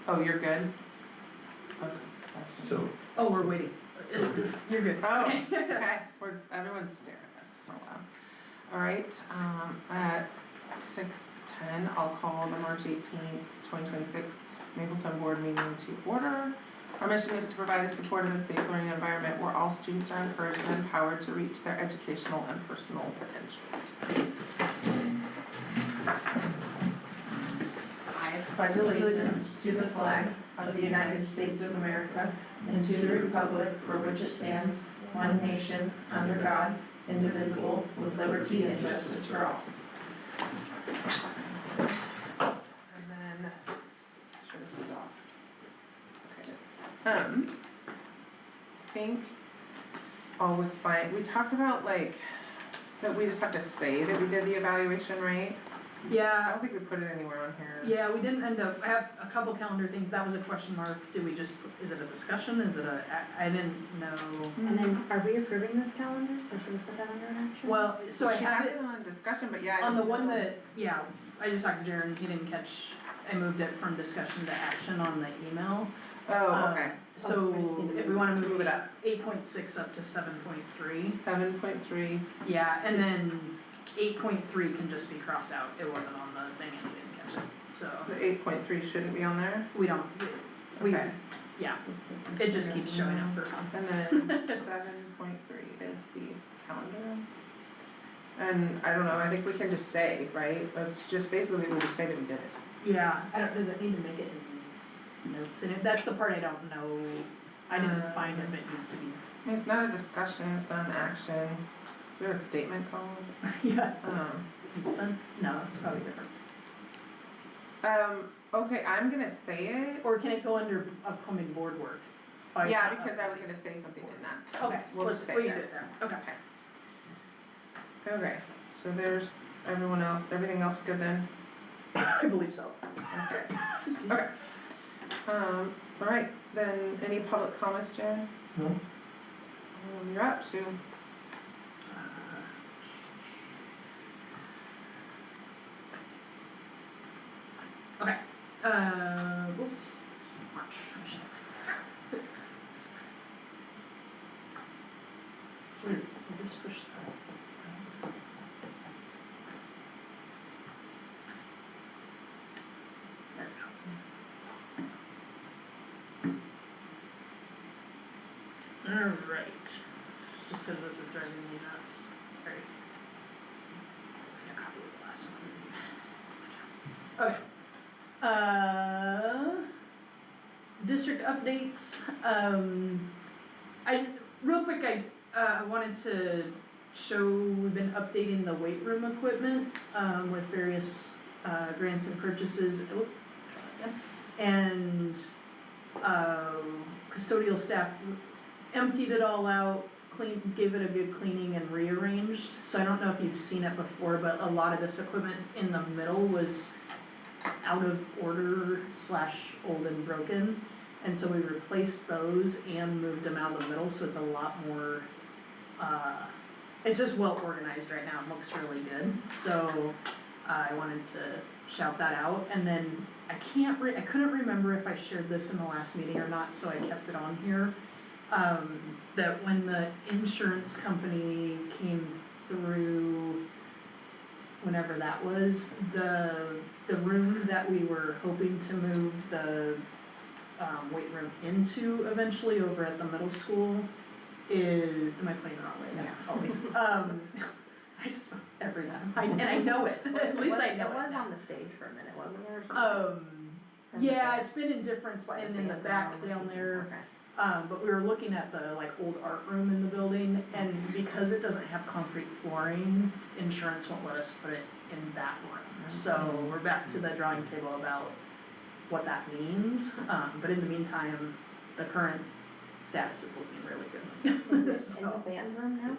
Oh, you're good? Okay. That's So, Oh, we're waiting. so good. You're good. Oh, okay, everyone's staring at us for a while. All right, at 6:10, I'll call the March 18th, 2026 Mapleton Board meeting to order. Our mission is to provide a supportive and safe learning environment where all students are encouraged and empowered to reach their educational and personal potential. I pledge allegiance to the flag of the United States of America and to the republic for which it stands, one nation, under God, indivisible, with liberty and justice for all. And then, sure this is off. Okay. I think all was fine. We talked about like, that we just have to say that we did the evaluation, right? I Yeah, don't think we put it anywhere on here. yeah, we didn't end up, I have a couple calendar things, that was a question mark, did we just, is it a discussion, is it a, I didn't know. And then, are we approving this calendar, so should we put that under action? Well, so I She have has it on discussion, but yeah. I on the don't one know. that, yeah, I just talked to Jaren, he didn't catch, I moved it from discussion to action on the email. Oh, okay. So, we just need to if we wanna move move it it up. up, 8.6 up to 7.3, 7.3. yeah, and then 8.3 can just be crossed out, it wasn't on the thing and we didn't catch it, so, The 8.3 shouldn't be on there. we don't, we, Okay. yeah, it just keeps showing up for And then 7.3 is the calendar. And I don't know, I think we can just say, right? It's just basically we just say that we did it. Yeah, I don't, does it need to make it in notes, and if, that's the part I don't know, I didn't find if it needs to be, I mean, it's not a discussion, it's not an action. We have a statement called. yeah, Um, consent, no, it's probably different. Okay, I'm gonna say it. Or can it go under upcoming board work? Oh, it's Yeah, not because I was upcoming. gonna say something in that, so. Okay, we'll let's, just say we can that. do it there, okay. Okay, so there's everyone else, everything else good then? I believe so. Okay. Excuse me. Okay. Alright, then any public comments, Jen? No? You're up, Sue. Okay, oops, March. We'll just push that. There we go. Alright, just cause this is driving me nuts, sorry. A copy of the last one. Okay. District updates, real quick, I wanted to show, we've been updating the weight room equipment, with various, grants and purchases. And, custodial staff emptied it all out, gave it a good cleaning and rearranged. So I don't know if you've seen it before, but a lot of this equipment in the middle was out of order / old and broken. And so we replaced those and moved them out of the middle, so it's a lot more, it's just well organized right now, it looks really good. So I wanted to shout that out, and then I couldn't remember if I shared this in the last meeting or not, so I kept it on here. That when the insurance company came through, whenever that was, the room that we were hoping to move the weight room into eventually over at the middle school is, am I playing the wrong way? Yeah. Always. Every time, and I know it, at least I know it. It was now. on the stage for a minute, wasn't it, or something? In the Yeah, back? it's been in different spots, and in the back down there. Okay. But we were looking at the like old art room in the building, and because it doesn't have concrete flooring, insurance won't let us put it in that room. So we're back to the drawing table about what that means, but in the meantime, the current status is looking really good. Is it in the band room now?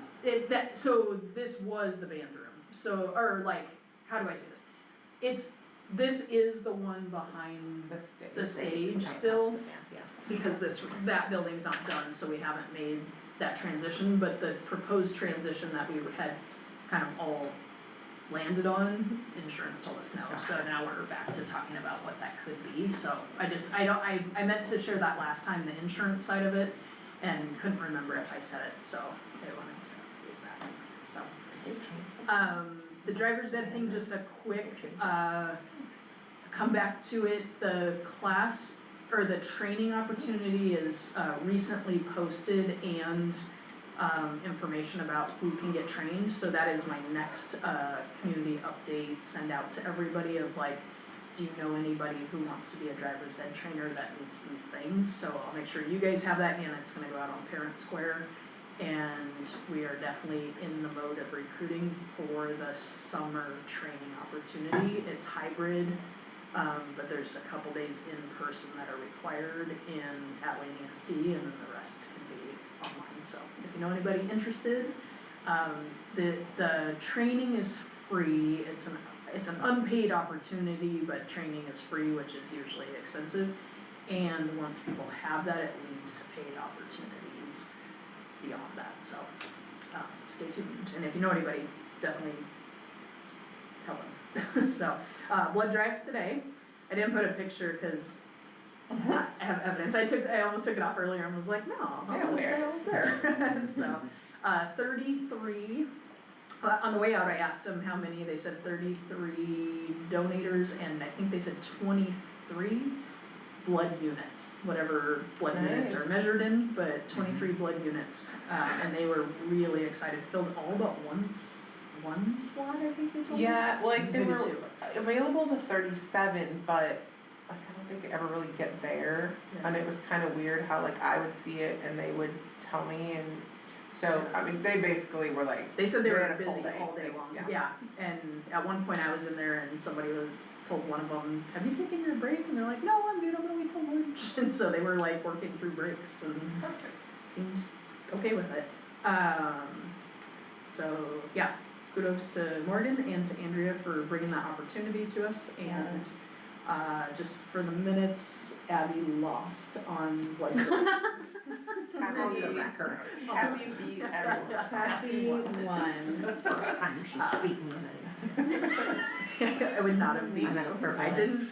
So this was the band room, so, or like, how do I say this? This is the one behind the stage Okay. still, Yeah. because that building's not done, so we haven't made that transition, but the proposed transition that we had kind of all landed on, insurance told us no, so now we're back to talking about what that could be, so I meant to share that last time, the insurance side of it, and couldn't remember if I said it, so I wanted to do that, so. The driver's ed thing, just a quick, come back to it, the class, or the training opportunity is, recently posted and, information about who can get trained, so that is my next, community update, send out to everybody of like, do you know anybody who wants to be a driver's ed trainer that needs these things, so I'll make sure you guys have that, and it's gonna go out on Parent Square. And we are definitely in the mode of recruiting for the summer training opportunity. It's hybrid, but there's a couple days in person that are required at Laney SD, and then the rest can be online. So if you know anybody interested, the training is free. It's an unpaid opportunity, but training is free, which is usually expensive. And once people have that, it leads to paid opportunities beyond that, so stay tuned, and if you know anybody, definitely tell them. So, blood drive today, I didn't put a picture because I have evidence, I almost took it off earlier and was like, no, I was there. So, 33, on the way out I asked them how many, they said 33 donators, and I think they said 23 blood units, whatever blood units are measured in, but 23 blood units, and they were really excited, filled all but one slot, I think they told me. Yeah, like they Maybe were two. available to 37, but like I don't think it ever really get there, Yeah. and it was kind of weird how like I would see it and they would tell me, and so, I mean, they basically were like. They said they had were a full busy all day long, yeah. yeah, and at one point I was in there and somebody told one of them, have you taken your break? And they're like, no, I'm good, I'm gonna wait till lunch. And so they were like working through breaks and Perfect. seemed okay with it. So yeah, kudos to Morgan and to Andrea for bringing that opportunity to us, and just for the minutes, Abby lost on blood group. Cassie, the record. Cassie beat everyone. Cassie won. First time she's beaten me. I would not have beaten I know, her. I didn't,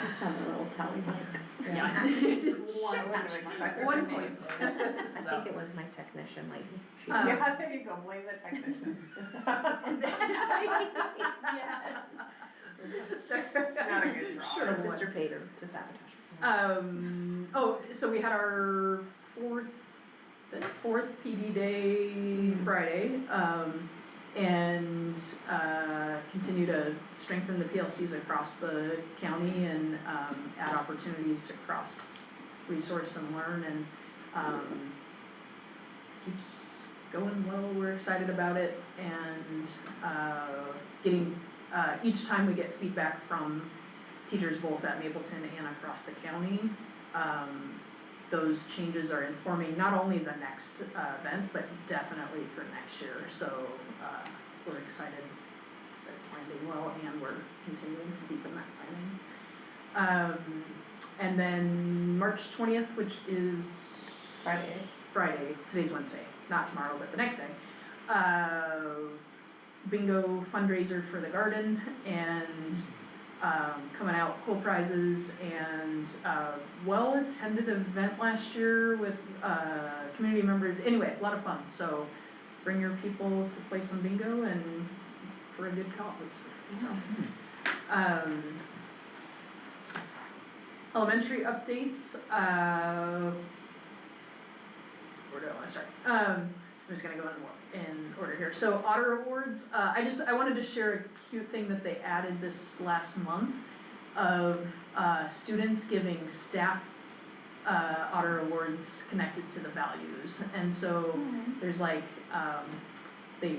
Just have a little tally mark. yeah. Just one point. I think it was my technician lady. She- Yeah, there you go, blame the technician. Not a good draw. Sure. Her sister paid her to sabotage. So we had our fourth PD day Friday, and continue to strengthen the PLCs across the county and add opportunities to cross resource and learn, and keeps going well. We're excited about it, and getting each time we get feedback from teachers both at Mapleton and across the county, those changes are informing not only the next event, but definitely for next year. So we're excited that it's landing well, and we're continuing to deepen that planning. And then March 20th, which is Friday, today's Wednesday, not tomorrow, but the next day. Bingo fundraiser for the garden, and coming out, cool prizes, and well-attended event last year with community members. Anyway, a lot of fun, so bring your people to play some bingo and for a good cause, so. Elementary updates, where do I wanna start? I'm just gonna go in order here. So Otter Awards, I wanted to share a cute thing that they added this last month of students giving staff Otter Awards connected to the values. And so there's like, they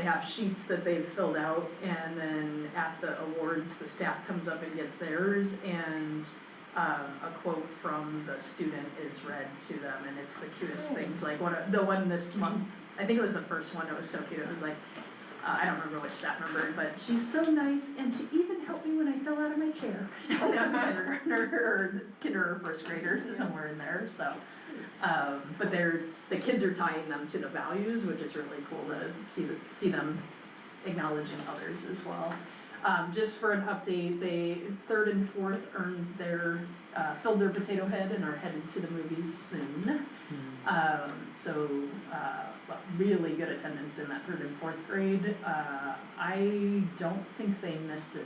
have sheets that they've filled out, and then at the awards, the staff comes up and gets theirs, and a quote from the student is read to them, and it's the cutest things. Like the one this month, I think it was the first one, it was so cute. It was like, I don't remember which staff member, but she's so nice, and she even help me when I fell out of my chair. When I was a kinder or first grader, somewhere in there, so. But the kids are tying them to the values, which is really cool to see them acknowledging others as well. Just for an update, they, third and fourth earned filled their potato head and are headed to the movies soon. But really good attendance in that third and fourth grade. I don't think they missed a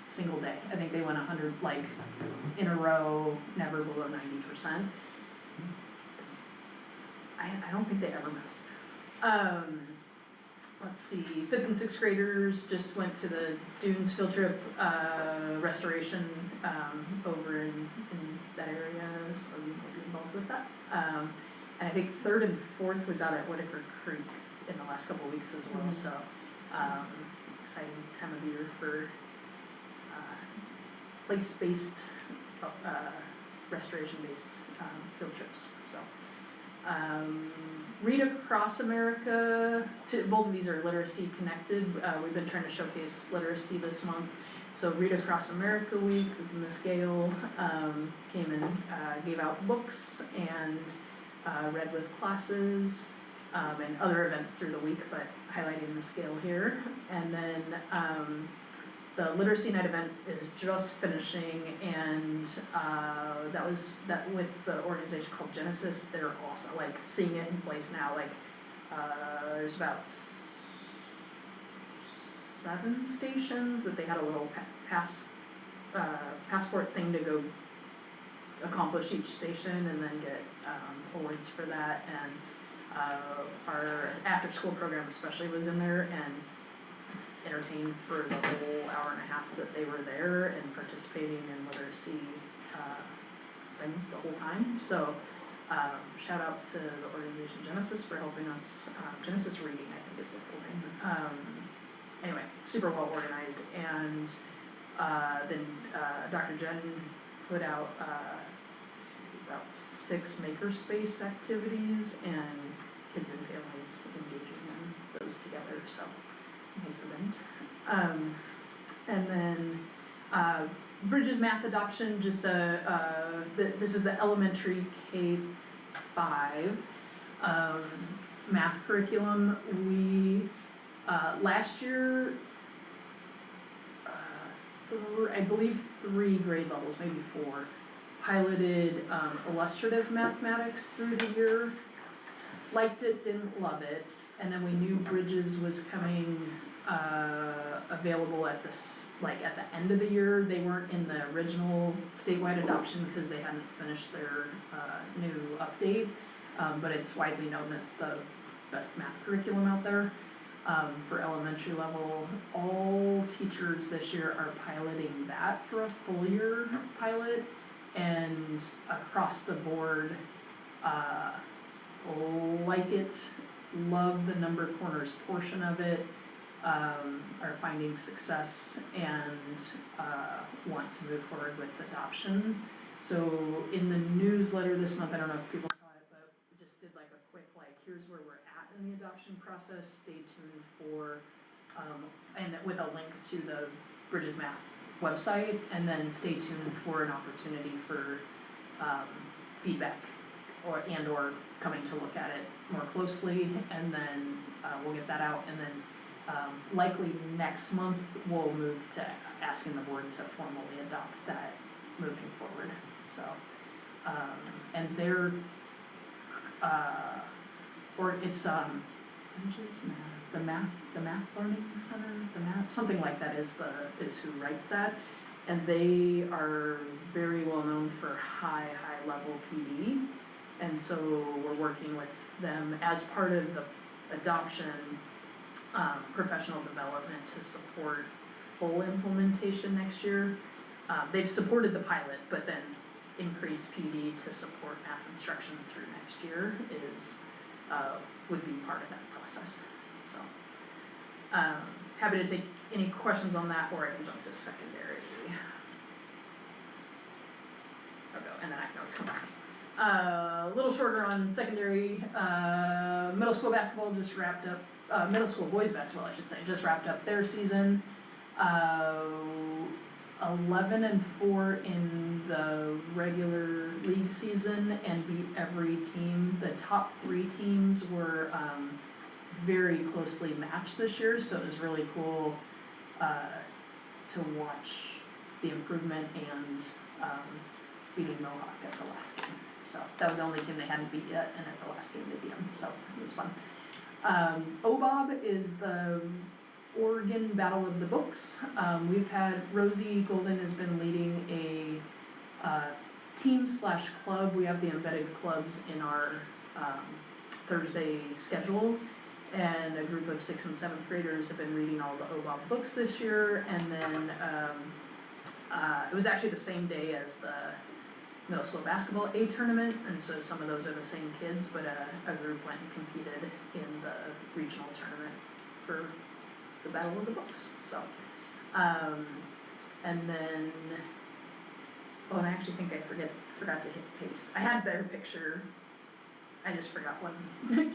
single day. I think they went 100, like, in a row, never below 90%. I don't think they ever missed. Let's see, fifth and sixth graders just went to the Dunes field trip, restoration, over in that area, so you might be involved with that. And I think third and fourth was out at Whitaker Creek in the last couple of weeks as well, so, exciting time of year for, place-based, restoration-based, field trips, so. Read Across America, both of these are literacy connected, we've been trying to showcase literacy this month. So Read Across America Week, was Miss Gale, came and gave out books and read with classes, and other events through the week, but highlighting Miss Gale here. And then the Literacy Night event is just finishing, and that with the organization called Genesis. They're awesome, like seeing it in place now, like there's about 7 stations that they had a little passport thing to go accomplish each station and then get awards for that. And our after school program especially was in there and entertained for the whole hour and a half that they were there and participating in literacy things the whole time. So shout out to the organization Genesis for helping us, Genesis Reading I think is the full name. Anyway, super well organized, and then Dr. Jen put out about 6 makerspace activities and kids and families engaging in those together, so nice event. And then Bridges Math Adoption, just this is the elementary K-5 math curriculum. We last year, I believe 3 grade levels, maybe 4, piloted illustrative mathematics through the year. Liked it, didn't love it, and then we knew Bridges was coming available at the end of the year. They weren't in the original statewide adoption because they hadn't finished their new update, but it's widely known as the best math curriculum out there. For elementary level, all teachers this year are piloting that for a full year pilot, and across the board, like it, love the number corners portion of it, are finding success and want to move forward with adoption. So in the newsletter this month, I don't know if people saw it, but we just did like a quick here's where we're at in the adoption process. Stay tuned for and with a link to the Bridges Math website, and then stay tuned for an opportunity for feedback or coming to look at it more closely, and then we'll get that out, and then likely next month we'll move to asking the board to formally adopt that moving forward. So and they're or it's the math learning center, something like that is who writes that, and they are very well known for high level PD, and so we're working with them as part of the adoption professional development to support full implementation next year. They've supported the pilot, but then increased PD to support math instruction through next year would be part of that process. So happy to take any questions on that, or I can jump to secondary. And then I can always come back. A little shorter on secondary. Middle school basketball just wrapped up. Middle school boys basketball, I should say, just wrapped up their season. 11-4 in the regular league season and beat every team. The top 3 teams were very closely matched this year, so it was really cool to watch the improvement and beating Mohawk at the last game. So that was the only team they hadn't beat yet, and at the last game they beat them, so it was fun. OBOB is the Oregon Battle of the Books. We've had, Rosie Golden has been leading a team/club. We have the embedded clubs in our Thursday schedule. And a group of 6th and 7th graders have been reading all the OBOB books this year. And then it was actually the same day as the middle school basketball A tournament, and so some of those are the same kids, but a group went and competed in the regional tournament for the Battle of the Books, so. And then, oh, and I actually think I forgot to hit paste. I had their picture, I just forgot one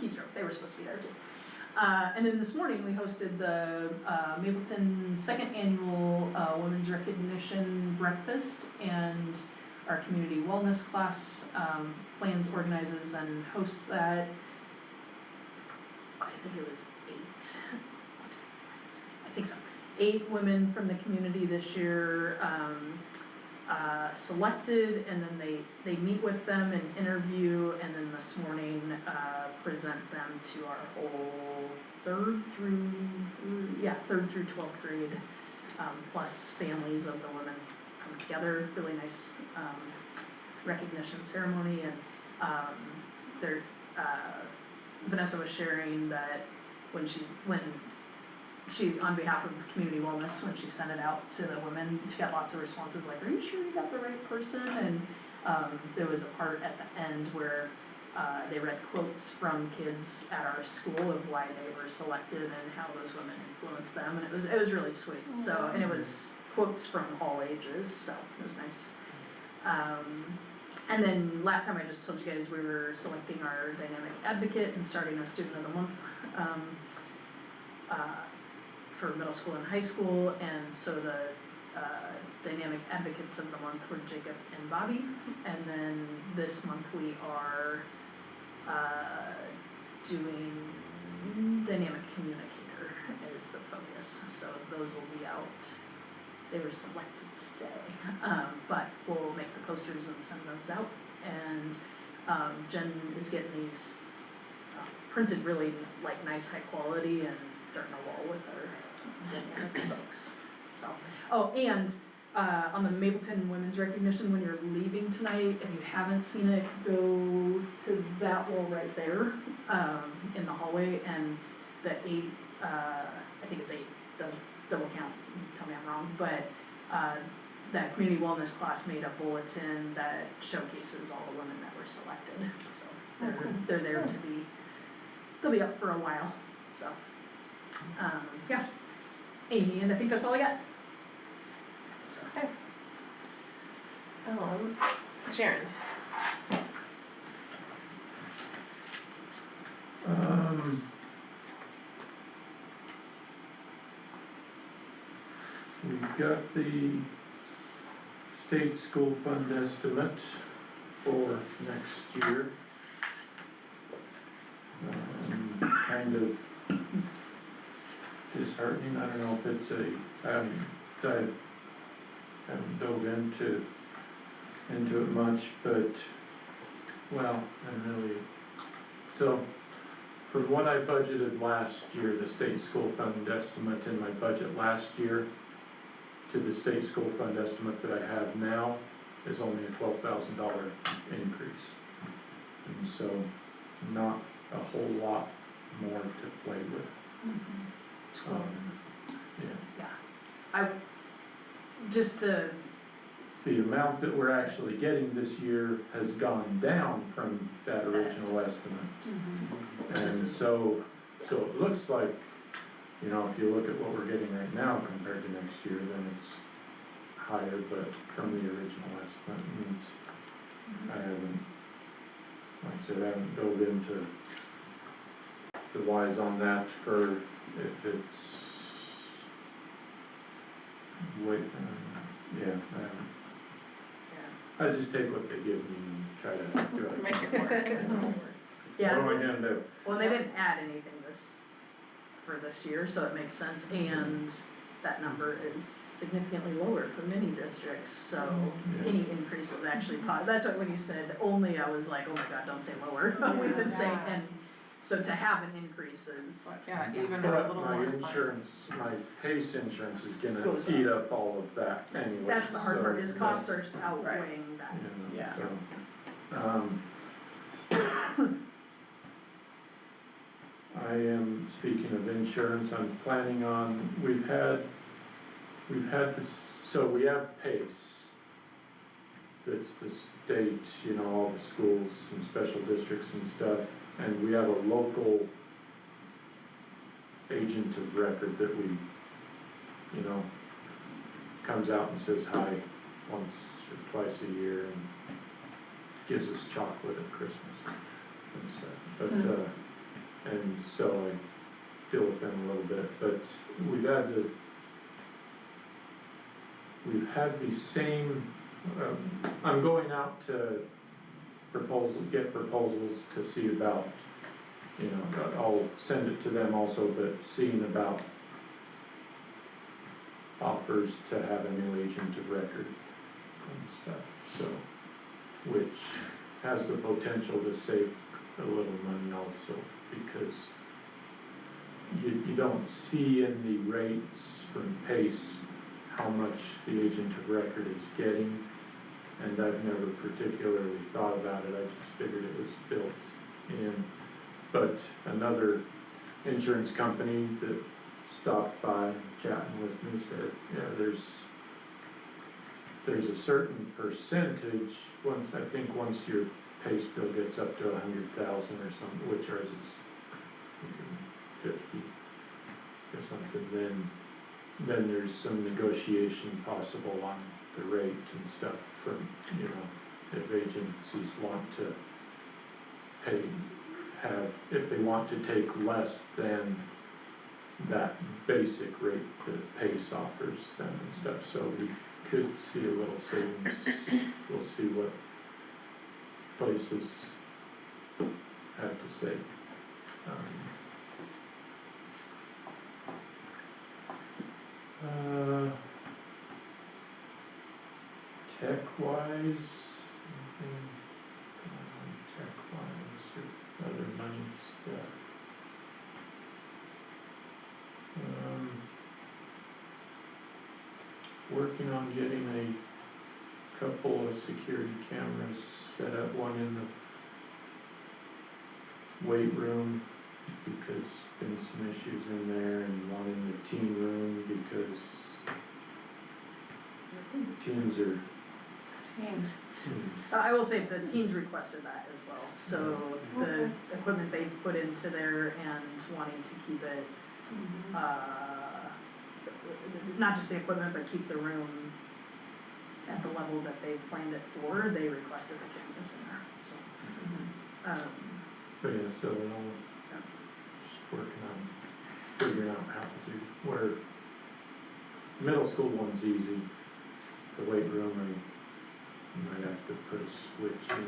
keystroke, they were supposed to be there too. And then this morning, we hosted the Mapleton 2nd Annual Women's Recognition Breakfast, and our community wellness class plans, organizes, and hosts that. I think it was 8. I think so. 8 women from the community this year selected, and then they meet with them and interview, and then this morning present them to our whole 3rd through 12th grade, plus families of the women come together. Really nice recognition ceremony, and Vanessa was sharing that when she on behalf of community wellness, when she sent it out to the women, she got lots of responses like, "Are you sure you got the right person?" And there was a part at the end where they read quotes from kids at our school of why they were selected and how those women influenced them, and it was really sweet. So, and it was quotes from all ages, so it was nice. And then last time I just told you guys we were selecting our dynamic advocate and starting a student of the month for middle school and high school, and so the dynamic advocates of the month were Jacob and Bobby, and then this month we are doing dynamic communicator is the focus, so those will be out. They were selected today, but we'll make the posters and send those out, and Jen is getting these printed really like nice high quality and starting a wall with our dynamic books. So, oh, and on the Mapleton Women's Recognition, when you're leaving tonight, if you haven't seen it, go to that wall right there in the hallway, and the 8, I think it's 8, double count, tell me I'm wrong, but that community wellness class made a bulletin that showcases all the women that were selected, so they're there to be, they'll be up for a while, so, yeah. And I think that's all I got. So. Okay. Sharon. We've got the state school fund estimate for next year. Kind of disheartening. I don't know if it's I haven't dove into it much, but well, and really, so from what I budgeted last year, the state school fund estimate in my budget last year to the state school fund estimate that I have now is only a $12,000 increase. And so not a whole lot more to play with. 12. Yeah. I just to. The amount that we're actually getting this year has gone down from that original estimate. And so it looks like, you know, if you look at what we're getting right now compared to next year, then it's higher, but from the original estimate, and I haven't, like I said, I haven't dove into the whys on that for if it's, yeah, I just take what they give me and try to do it. Make it work. You know, Yeah, What am I gonna do? well, they didn't add anything for this year, so it makes sense, and that number is significantly lower for many districts, so Yeah. any increase is actually that's why when you said only, I was like, oh my god, don't say lower, we've been saying, Yeah. and so to have an increase is, But yeah, even a But little my more. insurance, my PACE insurance is gonna Goes eat up all of that anyway. that's the hard so part, is costs are that's, outweighing that. you know, Yeah. so, I am, speaking of insurance, I'm planning on, we've had this, so we have PACE. That's the state, you know, all the schools and special districts and stuff, and we have a local agent of record that we, you know, comes out and says hi once or twice a year and gives us chocolate at Christmas and stuff, but, and so I deal with them a little bit, but we've had the same, I'm going out to get proposals to see about, you know, I'll send it to them also, but seeing about offers to have a new agent of record and stuff, so, which has the potential to save a little money also, because you don't see in the rates from PACE how much the agent of record is getting, and I've never particularly thought about it, I just figured it was built in. But another insurance company that stopped by chatting with me said, yeah, there's a certain percentage, I think once your PACE bill gets up to 100,000 or something, which ours is 50 or something, then there's some negotiation possible on the rate and stuff from, you know, if agencies want to pay, if they want to take less than that basic rate that PACE offers them and stuff, so we could see a little savings. We'll see what places have to say. Tech-wise, tech-wise, or other money stuff. Working on getting a couple of security cameras set up, one in the weight room, because been some issues in there, and one in the teen room, because teens are. I will say the teens requested that as well, so the equipment they've put into there and wanting to keep it, not just the equipment, but keep the room at the level that they planned it for, they requested the cameras in there, so. But yeah, so I'll just working on figuring out how to do, where middle school one's easy, the weight room, I might have to put a switch in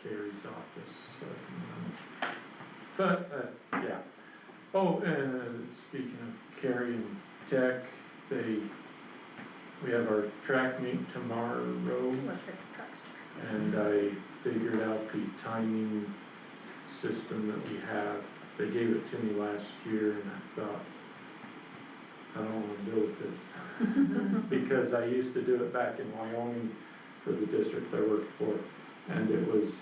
Carrie's office, so I can, but, yeah. Oh, and speaking of Carrie and Tech, we have our track meet tomorrow, and I figured out the timing system that we have. They gave it to me last year, and I thought, I don't wanna deal with this. Because I used to do it back in Wyoming for the district I worked for, and it was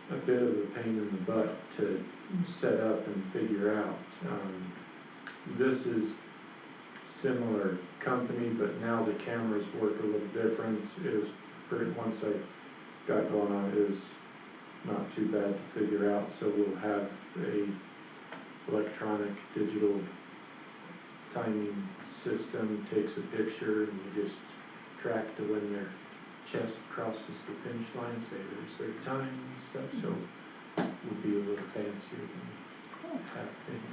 a bit of a pain in the butt to set up and figure out. This is similar company, but now the cameras work a little different. It was pretty, once I got going on it, it was not too bad to figure out, so we'll have a electronic digital timing system, takes a picture, and you just track to when their chest crosses the finish line, say there's their time and stuff, so we'll be a little fancier than that thing.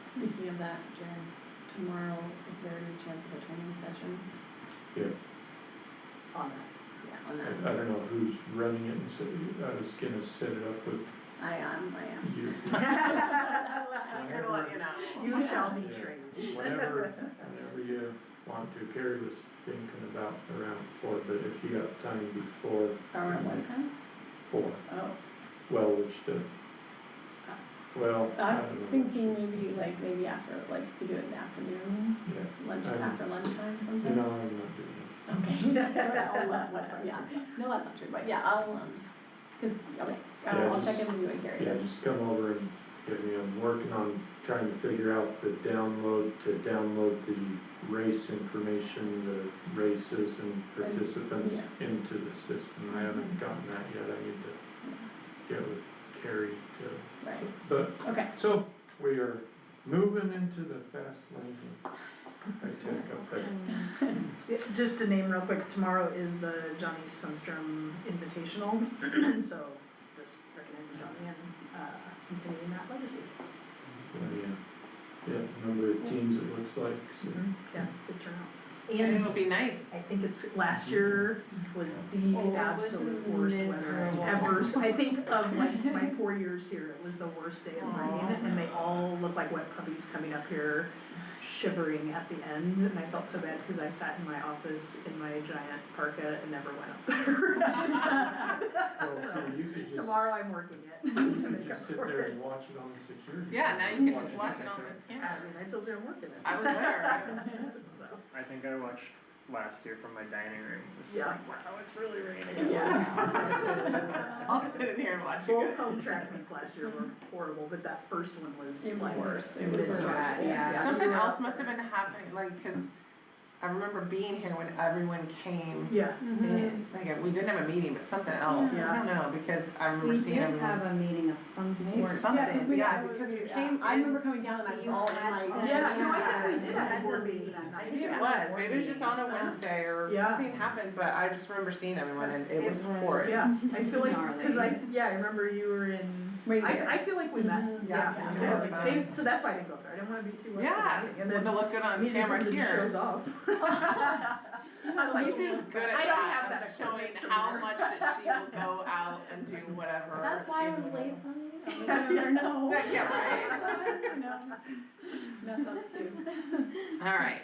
Speaking of that, Jen, tomorrow, is there any chance of a training session? On that. Yeah, on I that. don't know who's running it, and so I was gonna set it up with I am. you. I'm gonna let you know. You shall be Yeah. trained. Whenever you want to. Carrie was thinking about around 4, but if you got time before Around what time? 4, Oh, well, well, I don't know. I'm what thinking she's maybe thinking. maybe after, like, we do it in the afternoon, Yeah, after lunchtime you sometime. know, I'm not doing it. Okay. Yeah, no, that's not true, but yeah, I'll, cause, okay, Yeah, I'll check just- in with you and Gary. Yeah, just come over and get me, I'm working on trying to figure out to download the race information, the races and participants into the system. I haven't gotten that yet, I need to get with Carrie to, Right, but, okay. so, we are moving into the fast lane of high-tech up there. Yeah, just to name real quick, tomorrow is the Johnny Sundstrom Invitational, so just recognizing Johnny and, continuing that legacy. Yeah, number of teams it looks like, so. Yeah, good turnout. And And it'll be nice. I think it's, last year was Oh, the it was absolute worst weather miserable. ever. I think of like my 4 years here, it was the worst day of rain, and they all look like wet puppies coming up here, shivering at the end, and I felt so bad because I sat in my office in my giant parka and never went up there. So you could just. Tomorrow I'm working it You to could make up just sit for there it. and watch it on the security. Yeah, now you can just watch it on this I camera. mean, I told you I'm working it. I was there. So, I think I watched last year from my dining room, it was just Yeah. like, wow, it's really raining. Yes. I'll sit in here and watch you Both go. home track meets last year were horrible, but that first one was It was like worse. It It was was worse, worse, yeah. Something else must have been happening, like, cause I remember being here when everyone came. Yeah, And, like, we didn't have a meeting, but something else, I Yeah. don't know, because I remember We seeing did everyone. have a meeting of some Maybe sort. something, yeah, because we came I in. remember coming down and I was You all in had my. to- yeah, no, I think we did You have had a to board leave meeting that night. Maybe it was, maybe it was just on a Wednesday or Yeah. something happened, but I just remember seeing everyone and it It was was- horrid. Yeah, I feel like, Gnarly. cause I remember you were in, Right there. I feel like we met, Mhm. yeah. Yeah, yeah. it was They- So that's why I didn't go there, I didn't wanna be too much of a Yeah, meeting, and wouldn't then look good on Maisie camera comes and here. shows off. I was like, Maisie's good at I don't have that, that of showing equipment to how wear. much that she will go out and do whatever. That's why I was in late, the- honey. I was gonna know. Yeah, right. Mess ups too. Alright,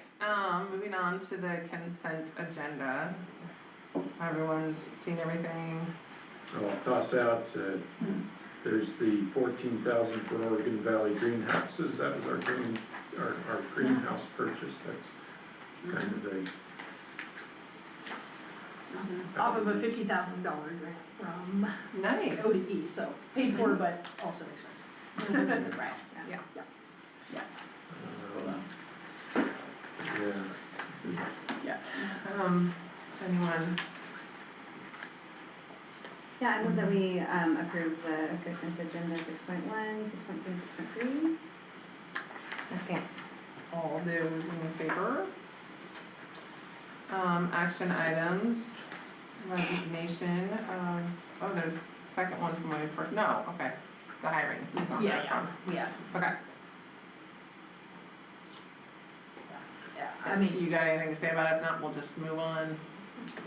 moving on to the consent agenda. Everyone's seen everything? I'll toss out, there's the 14,000 for Oregon Valley greenhouses, that was our greenhouse purchase, that's kind of a. Off of a $50,000 grant from Nice. ODE, so paid for, but also expensive. Right, Yeah. Yeah, Anyone? Yeah, I move that we approve the consent agenda 6.1, 6.2, and 6.3. Second. All those in favor? Action items, resignation, oh, there's second one from my first, no, okay, the hiring. is on there from- Yeah, Okay, yeah, I mean, you got anything to say about it? If not, we'll just move on.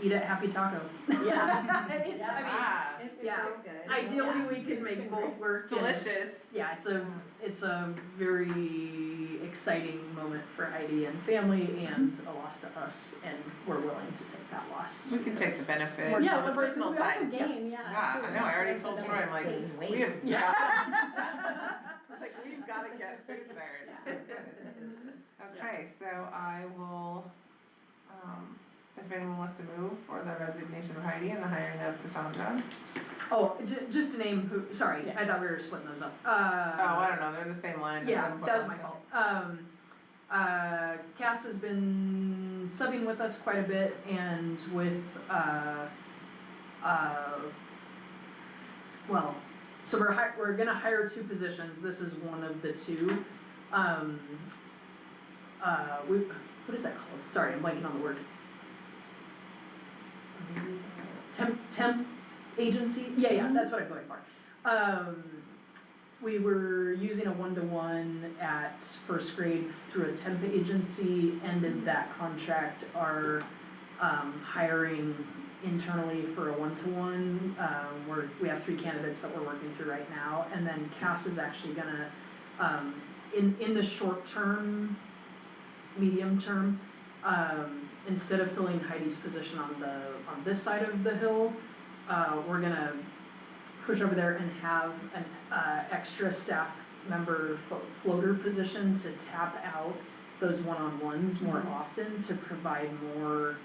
eat at Happy Taco. Yeah. It's, I mean, Ah, It's Yeah. so good. ideally, we could It's make been both great. work. it's and- delicious. Yeah, it's a very exciting moment for Heidi and family and a loss to us, and we're willing to take that loss. We can take the because- benefit More on Yeah, the but personal we also side. gain, yeah. Yeah, I know, I already told Troy, I'm like, Gain weight. we have, Yeah. I was like, we've gotta get food there, it's so good. Okay, so I will, if anyone wants to move for the resignation of Heidi and the hiring of Cassandra. Oh, just to name who, sorry, I thought we were splitting those up. Oh, I don't know, they're in the same line. just Yeah, some put that was one my second. fault. Cass has been subbing with us quite a bit and with, well, so we're gonna hire 2 positions, this is one of the 2. What is that called? Sorry, I'm blanking on the word. Temp agency? Yeah, that's what I'm going for. we were using a one-to-one at first grade through a temp agency, ended that contract, are hiring internally for a one-to-one. We have 3 candidates that we're working through right now, and then Cass is actually gonna, in the short term, medium term, instead of filling Heidi's position on this side of the hill, we're gonna push over there and have an extra staff member floater position to tap out those one-on-ones more often, to provide more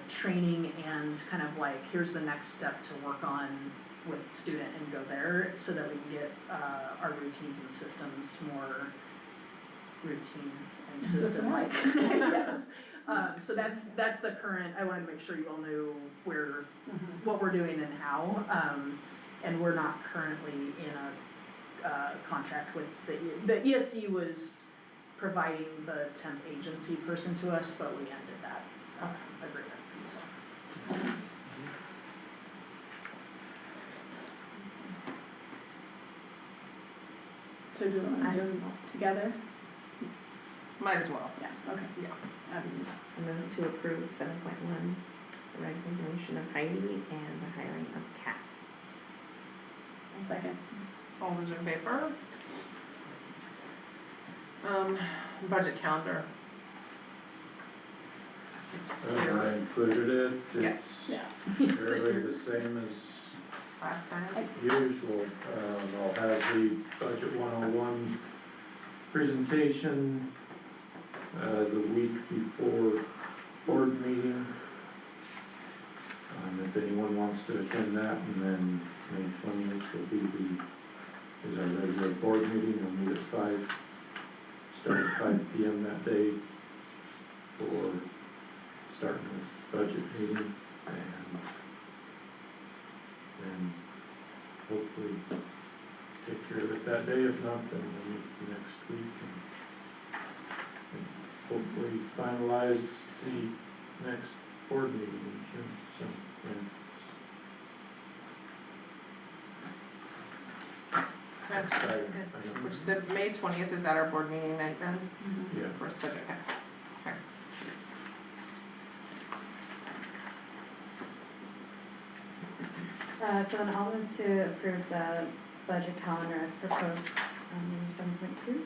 training and kind of like, here's the next step to work on with student and go there, so that we can get our routines and systems more routine and system-like. Yes. So that's the current, I wanted to make sure you all knew what we're doing and how. And we're not currently in a contract with the ESD was providing the temp agency person to us, but we ended that agreement, so. So do you want to do them together? Might as well. Yeah, okay. Yeah. I move to approve 7.1, the resignation of Heidi and the hiring of Cass. I'll second. All those in favor? Budget calendar. I included it, Yeah. it's Yeah. fairly the same as Last time. usual. I'll have the budget 101 presentation the week before board meeting. If anyone wants to attend that, and then May 20th will be is our regular board meeting. We'll meet at 5, start at 5 p.m. that day for starting the budget meeting, and then hopefully take care of it that day. If not, then we'll meet next week and hopefully finalize the next board meeting in June, so, yeah. Okay. Excited, good. I know. Which the May 20th is at our board meeting night then, Yeah. first budget, okay. So then I'll move to approve the budget calendar as proposed, 7.2.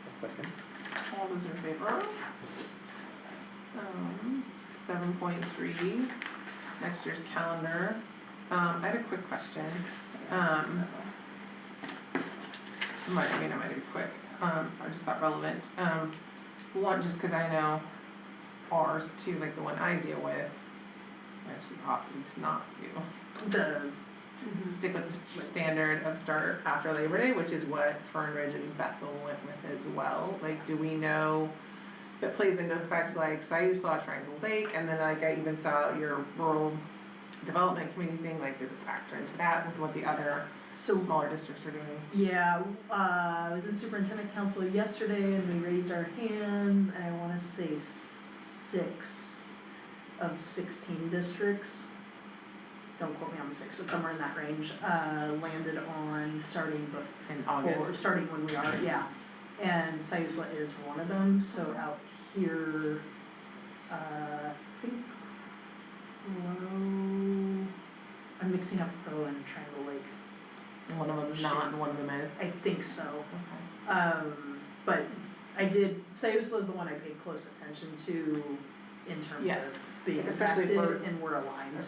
A second. All those in favor? 7.3, next year's calendar. I had a quick question. I might be quick. I just thought relevant. One, just cause I know ours too, like the one I deal with, I actually opted to not do. Stick with the standard of start after Labor Day, which is what Fern Ridge and Bethel went with as well. Like, do we know if it plays into effect, like, so I used saw Triangle Lake, and then like I even saw your rural development committee thing, like, does it factor into that with what the other smaller districts are doing? Yeah, I was in superintendent council yesterday and we raised our hands, and I wanna say 6 of 16 districts, don't quote me on the 6, but somewhere in that range, landed on starting In August. starting when we are, yeah. And Siuslaw is one of them, so out here, I think I'm mixing up Crow and Triangle Lake. One of them's not and one of them is. I think so. Okay. But I did, Siuslaw is the one I paid close attention to in terms Yes. of being Especially affected for- and we're aligned.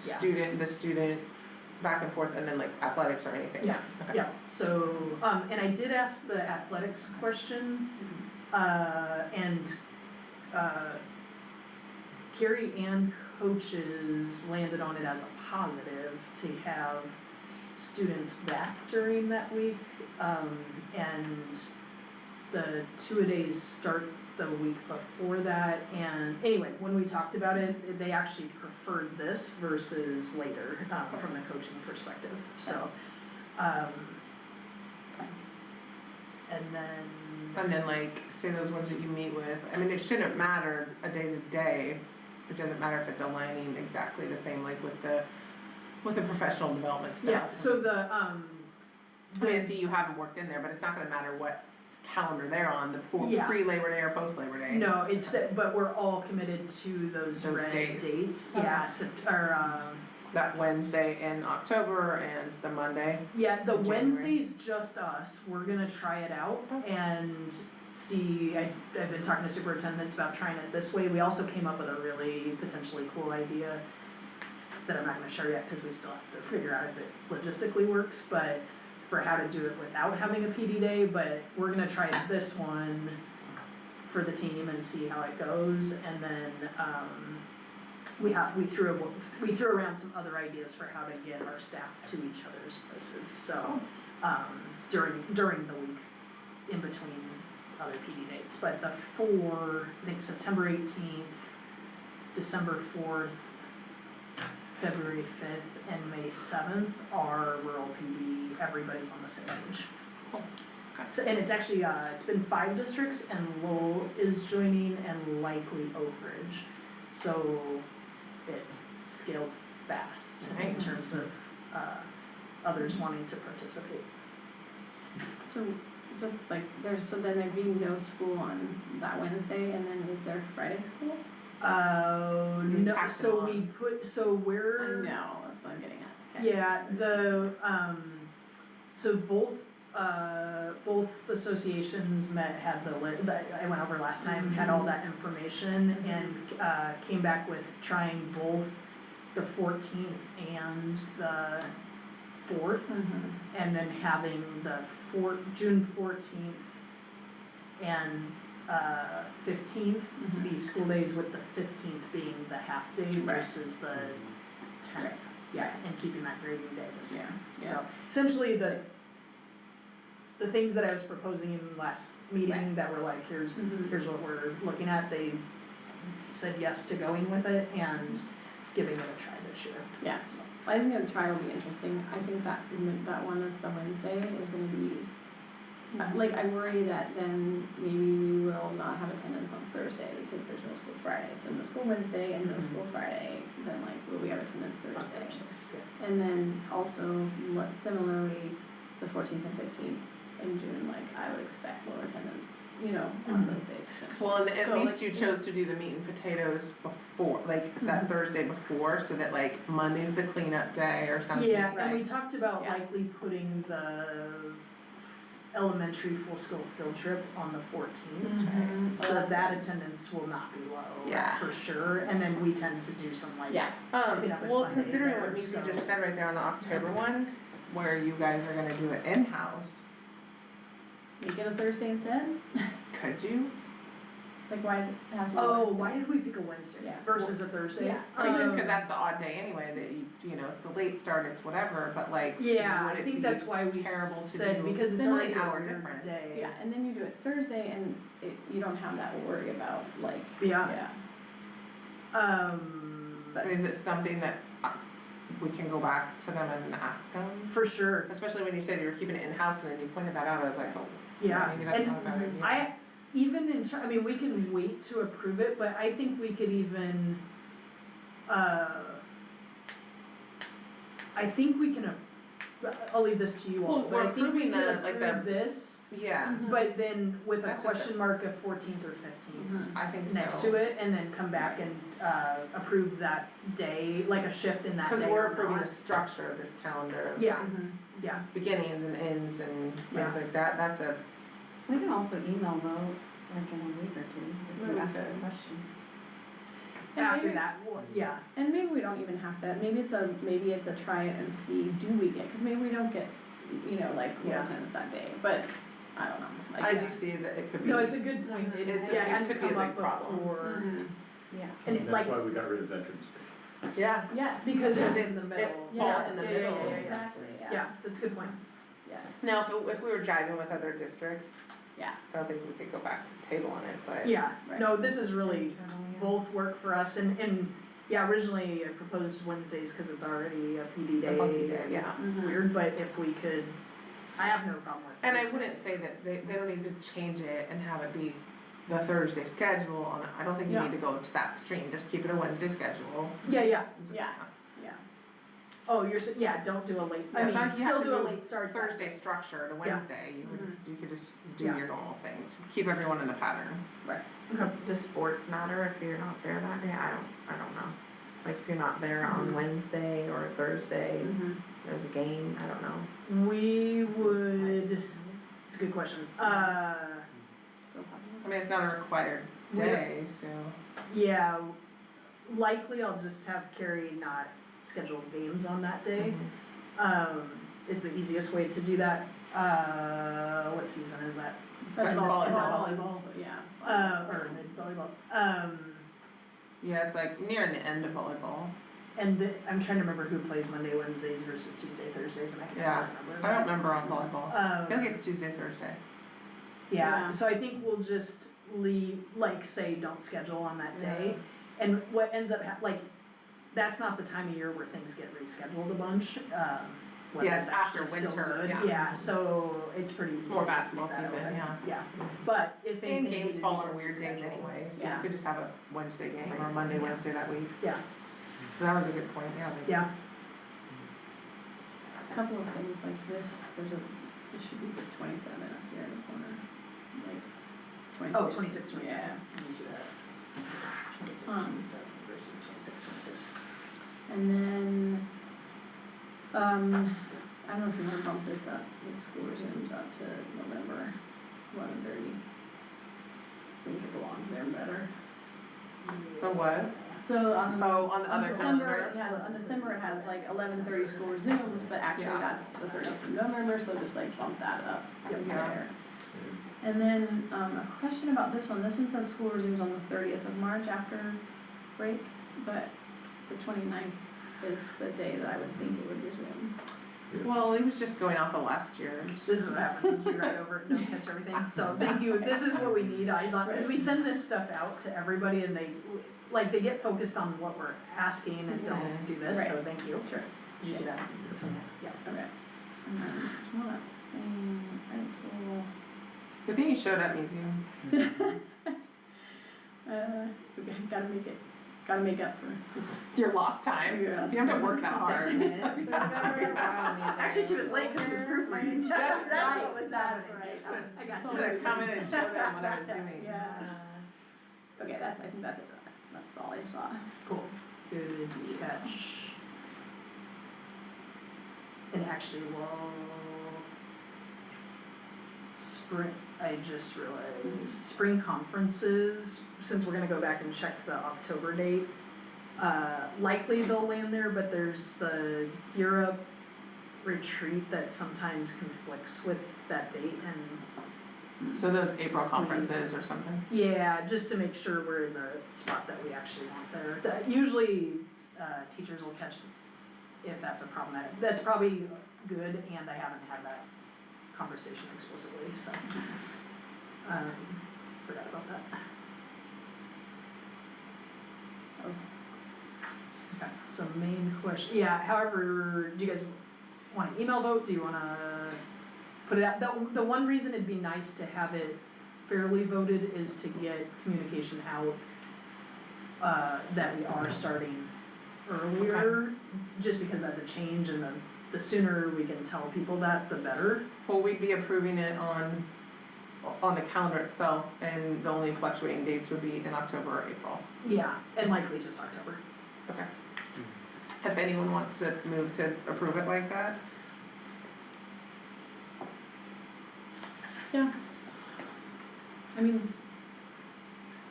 Yeah. The student back and forth, and then like athletics or anything. Yeah, Okay. yeah, so, and I did ask the athletics question, and, Carrie and coaches landed on it as a positive to have students back during that week, and the two-a-days start the week before that, and anyway, when we talked about it, they actually preferred this versus later, from the coaching perspective, so, and then, like, say those ones that you meet with, I mean, it shouldn't matter, a day's a day. It doesn't matter if it's aligning exactly the same, like with the professional development stuff. yeah, so I mean, I see you haven't worked in there, but it's not gonna matter what calendar they're on, Yeah. pre-Labor Day or post-Labor Day. No, it's that, but we're all committed to those Those red dates. dates, Okay. yeah, or, That Wednesday in October and the Monday. yeah, the In January. Wednesday's just us, we're gonna try it out and see, I've been talking to superintendents about trying it this way, we also came up with a really potentially cool idea that I'm not gonna share yet, cause we still have to figure out if it logistically works, but for how to do it without having a PD day, but we're gonna try this one for the team and see how it goes, and then, we threw around some other ideas for how to get our staff to each other's places, so, during the week, in between other PD dates, but the I think September 18th, December 4th, February 5th, and May 7th are rural PD, everybody's on the same page. So, and it's actually, it's been 5 districts, and Lowell is joining, and likely Oak Ridge, so it scaled fast in Nice. terms of, others wanting to participate. So just like, so then there'd be no school on that Wednesday, and then is there Friday school? No, tacked so them we on. put, so I we're. know, that's what I'm getting at, okay. Yeah, so both associations had that I went over last time, had all that information, and, came back with trying both the 14th and the 4th, and then having the June 14th and, 15th be school days, with the 15th being the half day Right. versus the 10th. Yeah, and keeping that grading day the same. Yeah, So essentially the things that I was proposing in the last meeting Right. that were like, here's Mhm. what we're looking at, they said yes to going with it and giving it a try this year. Yeah, So, I think the trial will be interesting, I think that one that's the Wednesday is gonna be, like, I worry that then maybe we will not have attendance on Thursday, because there's no school Friday, so no school Wednesday and no school Friday, then like, will we have attendance on Thursday? Thursday, yeah. And then also, similarly, the 14th and 15th in June, like, I would expect lower attendance, on those days. Well, and at So, least like, you chose to do the meat and potatoes before, like that Thursday before, so that like Monday's the cleanup day or something. Yeah, and we Right. talked about Yeah. likely putting the elementary full school field trip on the 14th. So Well, that attendance will not be low, Yeah. for sure, and then we tend to do some like. Yeah, Clean up and Well, fun day considering there, what you so- just said right there on the October one, where you guys are gonna do it in-house, make it a Thursday instead, could you? like, why does it have to be Oh, Wednesday? why did we pick a Wednesday Yeah. versus a Thursday? Yeah. I mean, just cause Um, that's the odd day anyway, that it's the late start, it's whatever, but like, Yeah, would I it think be that's why we terrible to said, do because it's Then only an an hour hour difference? day. Yeah, and then you do it Thursday, and you don't have that worry about, like, Yeah, yeah. But is it something that we can go back to them and ask them? for sure, Especially when you said you were keeping it in-house and then you pointed that out, I was like, oh, yeah, maybe that's and not a bad idea. I mean, we can wait to approve it, but I think we could even, I think we can, I'll leave this to you all, Well, but we're I think we approving can the, like, approve this, Yeah, but then with a That's just question mark of 14th or 15th. I think so. Next to it, and then come back and, approve that day, like a shift in that day Cause or we're approving not. the structure of this calendar. Yeah, yeah, Beginnings and ends and Yeah. things like that, that's a, We can also email though, like in a week or two, if We you ask a could. question. And after maybe- that, yeah, And maybe we don't even have that, maybe it's a try it and see, do we get, cause maybe we don't get, like, full Yeah. attendance that day, but, I don't know, like. I do see that it could be. no, it's a good point, it, It's a- yeah, it hadn't could be a come up big problem. before, Yeah. and That's like, why we got rid of Veterans Day. Yeah, Yes. because it's Because in the it middle. falls Yeah, in the yeah, middle. yeah, yeah. Exactly, yeah. Yeah, that's a good point. Yeah, now, if we were jiving with other districts, yeah, I don't think we could go back to the table on it, but. Yeah, Right. no, this is really, Internal, yeah. both work for us, and, yeah, originally I proposed Wednesdays, cause it's already a PD day. A funky day, yeah. Weird, but if we could, I have no problem with And I Thursday. wouldn't say that they don't need to change it and have it be the Thursday schedule on it, I don't think you Yeah. need to go to that extreme, just keep it a Wednesday schedule. Yeah, yeah, yeah, yeah. Oh, yeah, don't do a late, I Yeah, it's mean, not- you have still to do a move late start. Thursday structure to Yeah. Wednesday, you could just do Yeah. your normal thing, keep everyone in the pattern. Does sports matter if you're not there that day? I don't know. Like if you're not there on Wednesday or Thursday, there's a game, I don't know. We would, it's a good question, Still popular. I mean, it's not a required We- day, so. yeah, likely I'll just have Carrie not schedule games on that day. Is the easiest way to do that. What season is that? That's Volleyball. volleyball, but yeah. Or mid-volleyball. Yeah, it's like near the end of volleyball. I'm trying to remember who plays Monday, Wednesdays versus Tuesday, Thursdays, and I can Yeah. never remember. I don't remember on volleyball. I feel like Um, it's Tuesday, Thursday. yeah, Yeah. so I think we'll just leave, like, say, don't schedule on that day. And what ends up, that's not the time of year where things get rescheduled a bunch, when Yeah, it's it's after actually still winter, good. yeah. Yeah, so it's pretty easy. More to basketball keep that season, open. yeah. Yeah, but if anything. And games needed to fall be on weird days rescheduled. anyway, so Yeah. you could just have a Wednesday game or Monday, Yeah. Wednesday that week. Yeah, That was a good point, yeah. like- yeah, A couple of things like this, this should be the 27 up here in the corner, like 26. oh, 26, 27. Yeah, Let me see that. 26, 27 versus 26, 26. and then, I don't know if you wanna bump this up, the school resumes up to November 11:30. I think it belongs there better. The what? So on the. Oh, on the other December, calendar. yeah, on December it has like 11:30 school resumes, but actually Yeah. that's the 30th of November, so just like bump that up Yeah. there. And then, a question about this one says school resumes on the 30th of March after break, but the 29th is the day that I would think it would resume. Well, he was just going off of last year's. This is what happens, is we write over it and don't catch everything, so thank you, this is what we need eyes on, because we send this stuff out to everybody and they get focused on what we're asking and don't do this, so Right. thank you. Sure. Did you see that? Yeah. Okay. And then, come on up, private school. Good thing you showed up, museum. Okay, gotta make up for. Your lost time. Yeah. You don't have to work that hard. 6 minutes or whatever. Wow, Actually, she was late because she was proofreading. That's what was happening. I got Should you. have come in and showed them what I was doing. Yeah. Okay, I think that's it, that's all I saw. Cool, good catch. And actually, I just realized, spring conferences, since we're gonna go back and check the October date, likely they'll land there, but there's the Europe retreat that sometimes conflicts with that date, and So those April conferences or something? yeah, just to make sure we're in the spot that we actually want there. Usually, teachers will catch if that's a problematic, that's probably good, and I haven't had that conversation explicitly, so. Forgot about that. Okay, so main question, yeah, however, do you guys want an email vote, do you wanna put it out? The one reason it'd be nice to have it fairly voted is to get communication out, that we are starting earlier, just because that's a change, and the sooner we can tell people that, the better. Well, we'd be approving it on the calendar itself, and the only fluctuating dates would be in October or April. Yeah, and likely just October. Okay. If anyone wants to move to approve it like that? Yeah. I mean,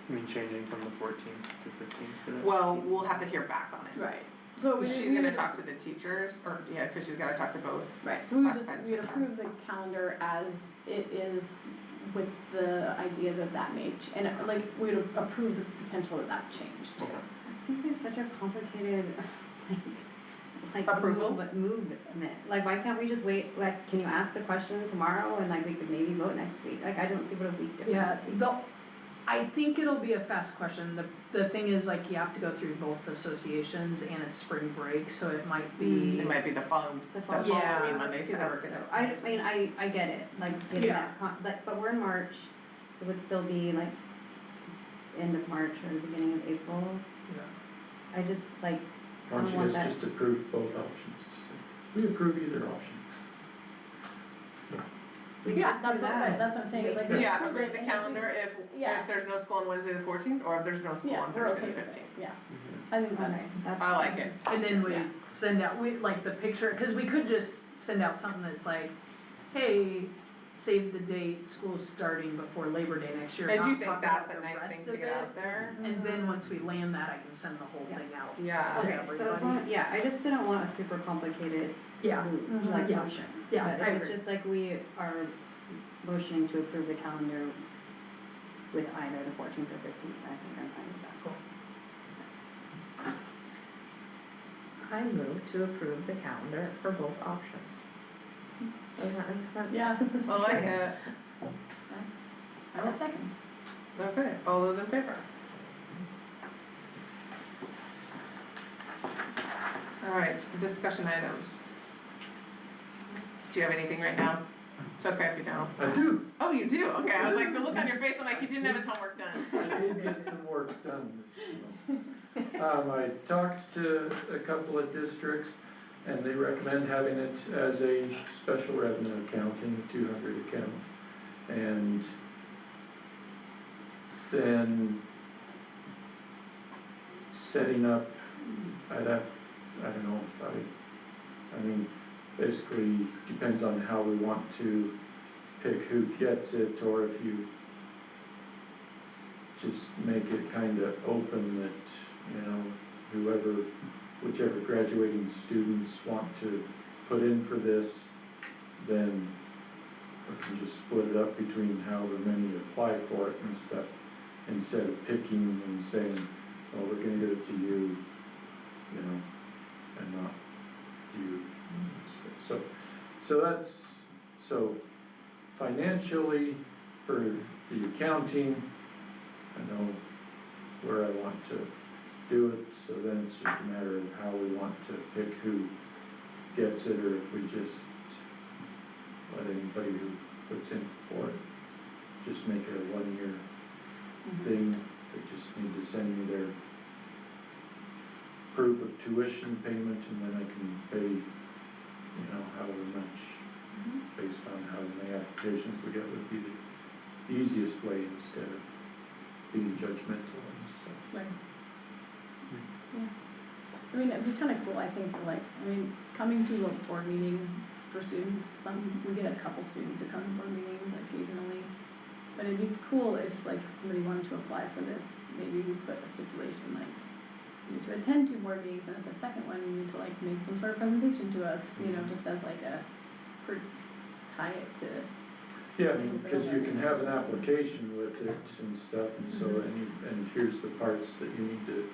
I mean, changing from the 14th to 15th for that? Well, we'll have to hear back on it. right, so She's gonna talk to the teachers, or, yeah, cause she's gotta talk to both. Right, so we would Classified we'd as approve the calendar as it is with the idea that that may, and like, we'd approve the potential that that changed too. It seems like such a complicated, like Approval? movement. Like, why can't we just wait, like, can you ask the question tomorrow and like we could maybe vote next week? Like, I don't see what a week difference Yeah, would be. I think it'll be a fast question, the thing is, like, you have to go through both associations and it's spring break, so it might be. It might be the following Yeah. Monday to ever get it. I mean, I get it, like, getting Yeah. that, but we're in March, it would still be like end of March or the beginning of April. I just like, Why don't I you want guys that. just approve both options? Just say, we approve either option. We Yeah, could that's do what, that. that's what I'm saying, it's like. Yeah, approve approve it the and then calendar just- if Yeah. there's no school on Wednesday the 14th, or if there's no school Yeah, on we're Thursday okay the with it, 15th. yeah, I think Okay, that's, that's I like fine. it. And then we Yeah. send out, like the picture, cause we could just send out something that's like, hey, save the date, school's starting before Labor Day next year, I do not think talk that's about a the nice rest thing of to get it. out there. And then once we land that, I can send the whole Yeah. thing out. Yeah. To Okay, so as everybody. long, yeah, I just didn't want a super complicated Yeah, Mhm. like Yeah. motion. Yeah, But I if it's agree. just like we are motioning to approve the calendar with either the 14th or 15th, I think I'm fine with that. I move to approve the calendar for both options. Does that make sense? yeah, I like it. I will second. Okay, all those in favor? Alright, discussion items. Do you have anything right now? It's okay if you don't. I do. Oh, you do? Okay, I was like, the look on your face, I'm like, he didn't have his homework done. I did get some work done this month. I talked to a couple of districts, and they recommend having it as a special revenue account in the 200 account. And then setting up, I don't know if I mean, basically depends on how we want to pick who gets it, or if you just make it kind of open that, you know, whichever graduating students want to put in for this, then we can just split it up between however many apply for it and stuff, instead of picking and saying, well, we're gonna give it to you, you know, and not you. So financially, for the accounting, I know where I want to do it, so then it's just a matter of how we want to pick who gets it, or if we just let anybody who puts in for it, just make it a one-year thing. They just need to send me their proof of tuition payment, and then I can pay, you know, however much, based on how many applications we get would be the easiest way, instead of being judgmental and stuff. Right. Yeah. I mean, it'd be kinda cool, I think, to like, I mean, coming to a board meeting for students, we get a couple students who come to board meetings occasionally. But it'd be cool if like somebody wanted to apply for this, maybe we put a stipulation like, you need to attend 2 board meetings, and at the second one, you need to like make some sort of presentation to us, you know, just as like a, tie it to. Yeah, I mean, because you can have an application with it and stuff, and so, and here's the parts that you need to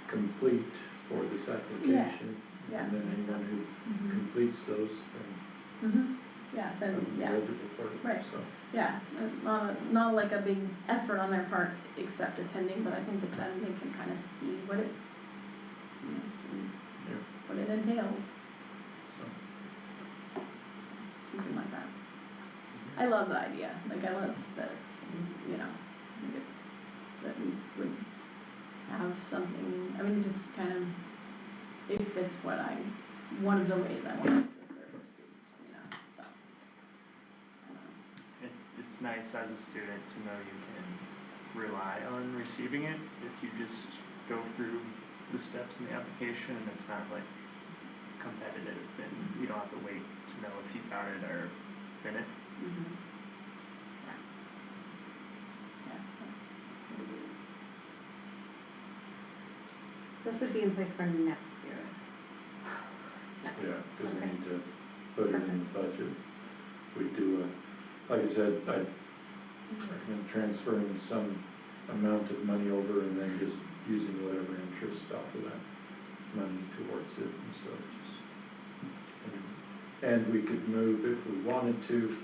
complete for this application. Yeah. And then anyone who completes those, then Mm-hmm, yeah, then, will be yeah, eligible for it, Right. so. yeah, not like a big effort on their part except attending, but I think that then they can kind of see what it, you know, see Yeah. what it entails, So. something like that. I love the idea, like I love that it's, you know, I think it's, that we would have something, I mean, just kind of, it fits what one of the ways I want us to serve the students, you know, so. I don't know. It's nice as a student to know you can rely on receiving it if you just go through the steps in the application, and it's not like competitive and you don't have to wait to know if you got it or fin it. Mm-hmm. Yeah. So this would be in place for next year. Yeah, because we need to put it in the budget. We do like I said, I recommend transferring some amount of money over and then just using whatever interest off of that money towards it, and so just, and we could move if we wanted to.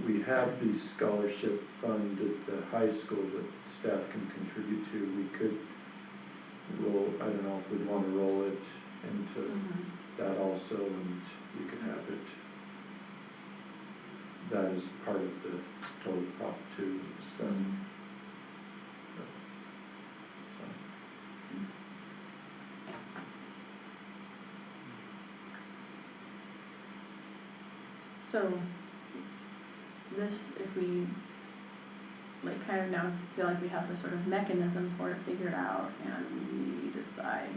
We have the scholarship fund at the high school that staff can contribute to. We could roll, I don't know if we'd want to roll it into that also, and you could have it, that is part of the total Prop 2 and stuff. So. So, this, if we, like, kind of now feel like we have the sort of mechanism for it figured out, and we decide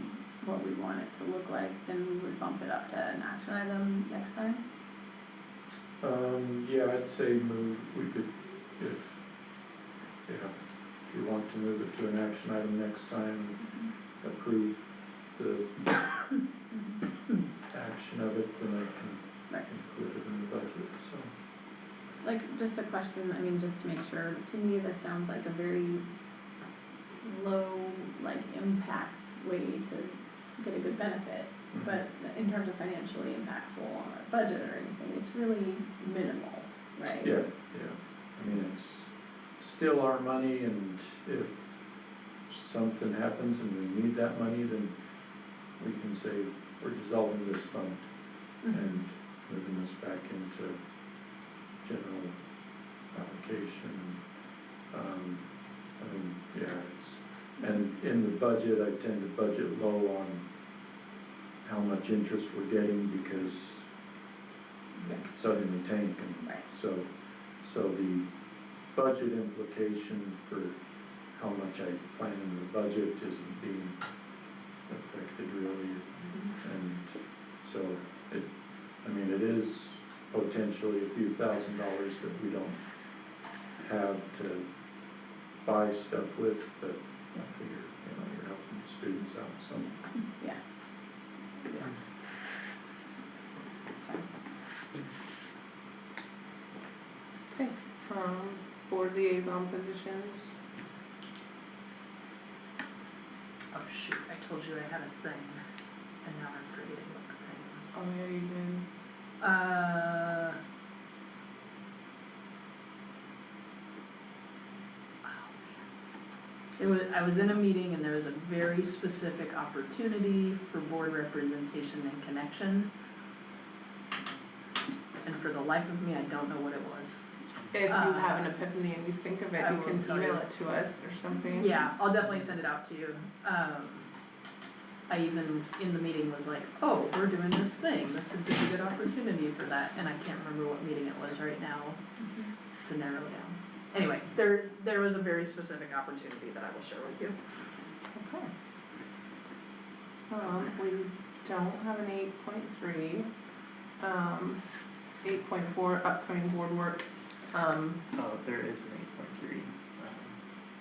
what we want it to look like, then we would bump it up to an action item next time? Yeah, I'd say move, we could, if you want to move it to an action item next time, approve the action of it, then I can Right. include it in the budget, so. Like, just a question, I mean, just to make sure, to me, this sounds like a very low, like, impact way to get a good benefit. But in terms of financially impactful on our budget or anything, it's really minimal, right? Yeah, I mean, it's still our money, and if something happens and we need that money, then we can say, we're dissolving this fund and moving this back into general allocation. I mean, and in the budget, I tend to budget low on how much interest we're getting, because it's out in the tank, and Right. so the budget implication for how much I plan in the budget isn't being affected really, and so it is potentially a few $1,000s that we don't have to buy stuff with, but I figure, you're helping the students out, so. Yeah. Yeah. Okay, board liaison positions. Oh shoot, I told you I had a thing, and now I'm forgetting what the thing was. Oh, yeah, you did. I was in a meeting and there was a very specific opportunity for board representation and connection. And for the life of me, I don't know what it was. If you have an epiphany and you think of it, I you will can tell email you. it to us or something. Yeah, I'll definitely send it out to you. I even, in the meeting, was like, oh, we're doing this thing, this would be a good opportunity for that, and I can't remember what meeting it was right now to narrow down. Anyway, there was a very specific opportunity that I will share with you. Okay. We don't have an 8.3. 8.4, upcoming board work. Oh, there is an 8.3.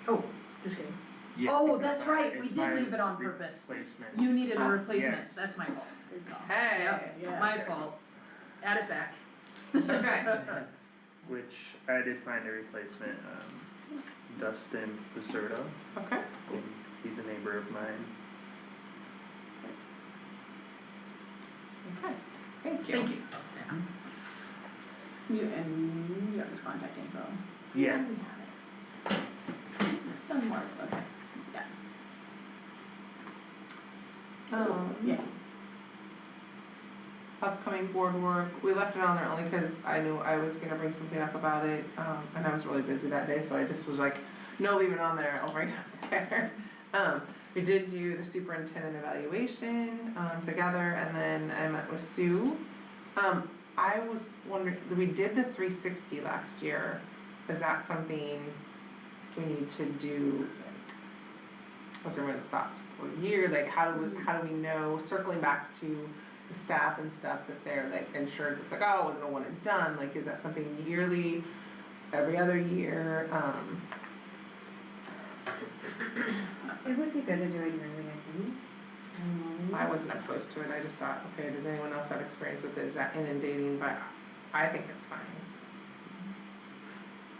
Oh, just kidding. Yeah, Oh, because that's right, we it's did my leave it on purpose. Replacement. You needed a Ah, replacement, yes. that's my fault. Hey, Yep, yeah. my fault. Add it back. Okay. Which I did find a replacement, Dustin Biserto, Okay. and he's a neighbor of mine. Okay. Thank you. Thank you. You have his contact info. Yeah. We have it. It's done more, okay, yeah. Yeah. Upcoming board work, we left it on there only because I knew I was gonna bring something up about it, and I was really busy that day, so I just was like, no, leave it on there, I'll bring it up there. We did do the superintendent evaluation, together, and then I met with Sue. I was wondering, we did the 360 last year, is that something we need to do, like, what's everyone's thoughts for a year, like, how do we know, circling back to the staff and stuff, that they're like ensured, it's like, oh, it wasn't a one and done, like, is that something yearly, every other year, It would be good to do it yearly, I think. I wasn't opposed to it, I just thought, okay, does anyone else have experience with it, is that inundating, but I think it's fine.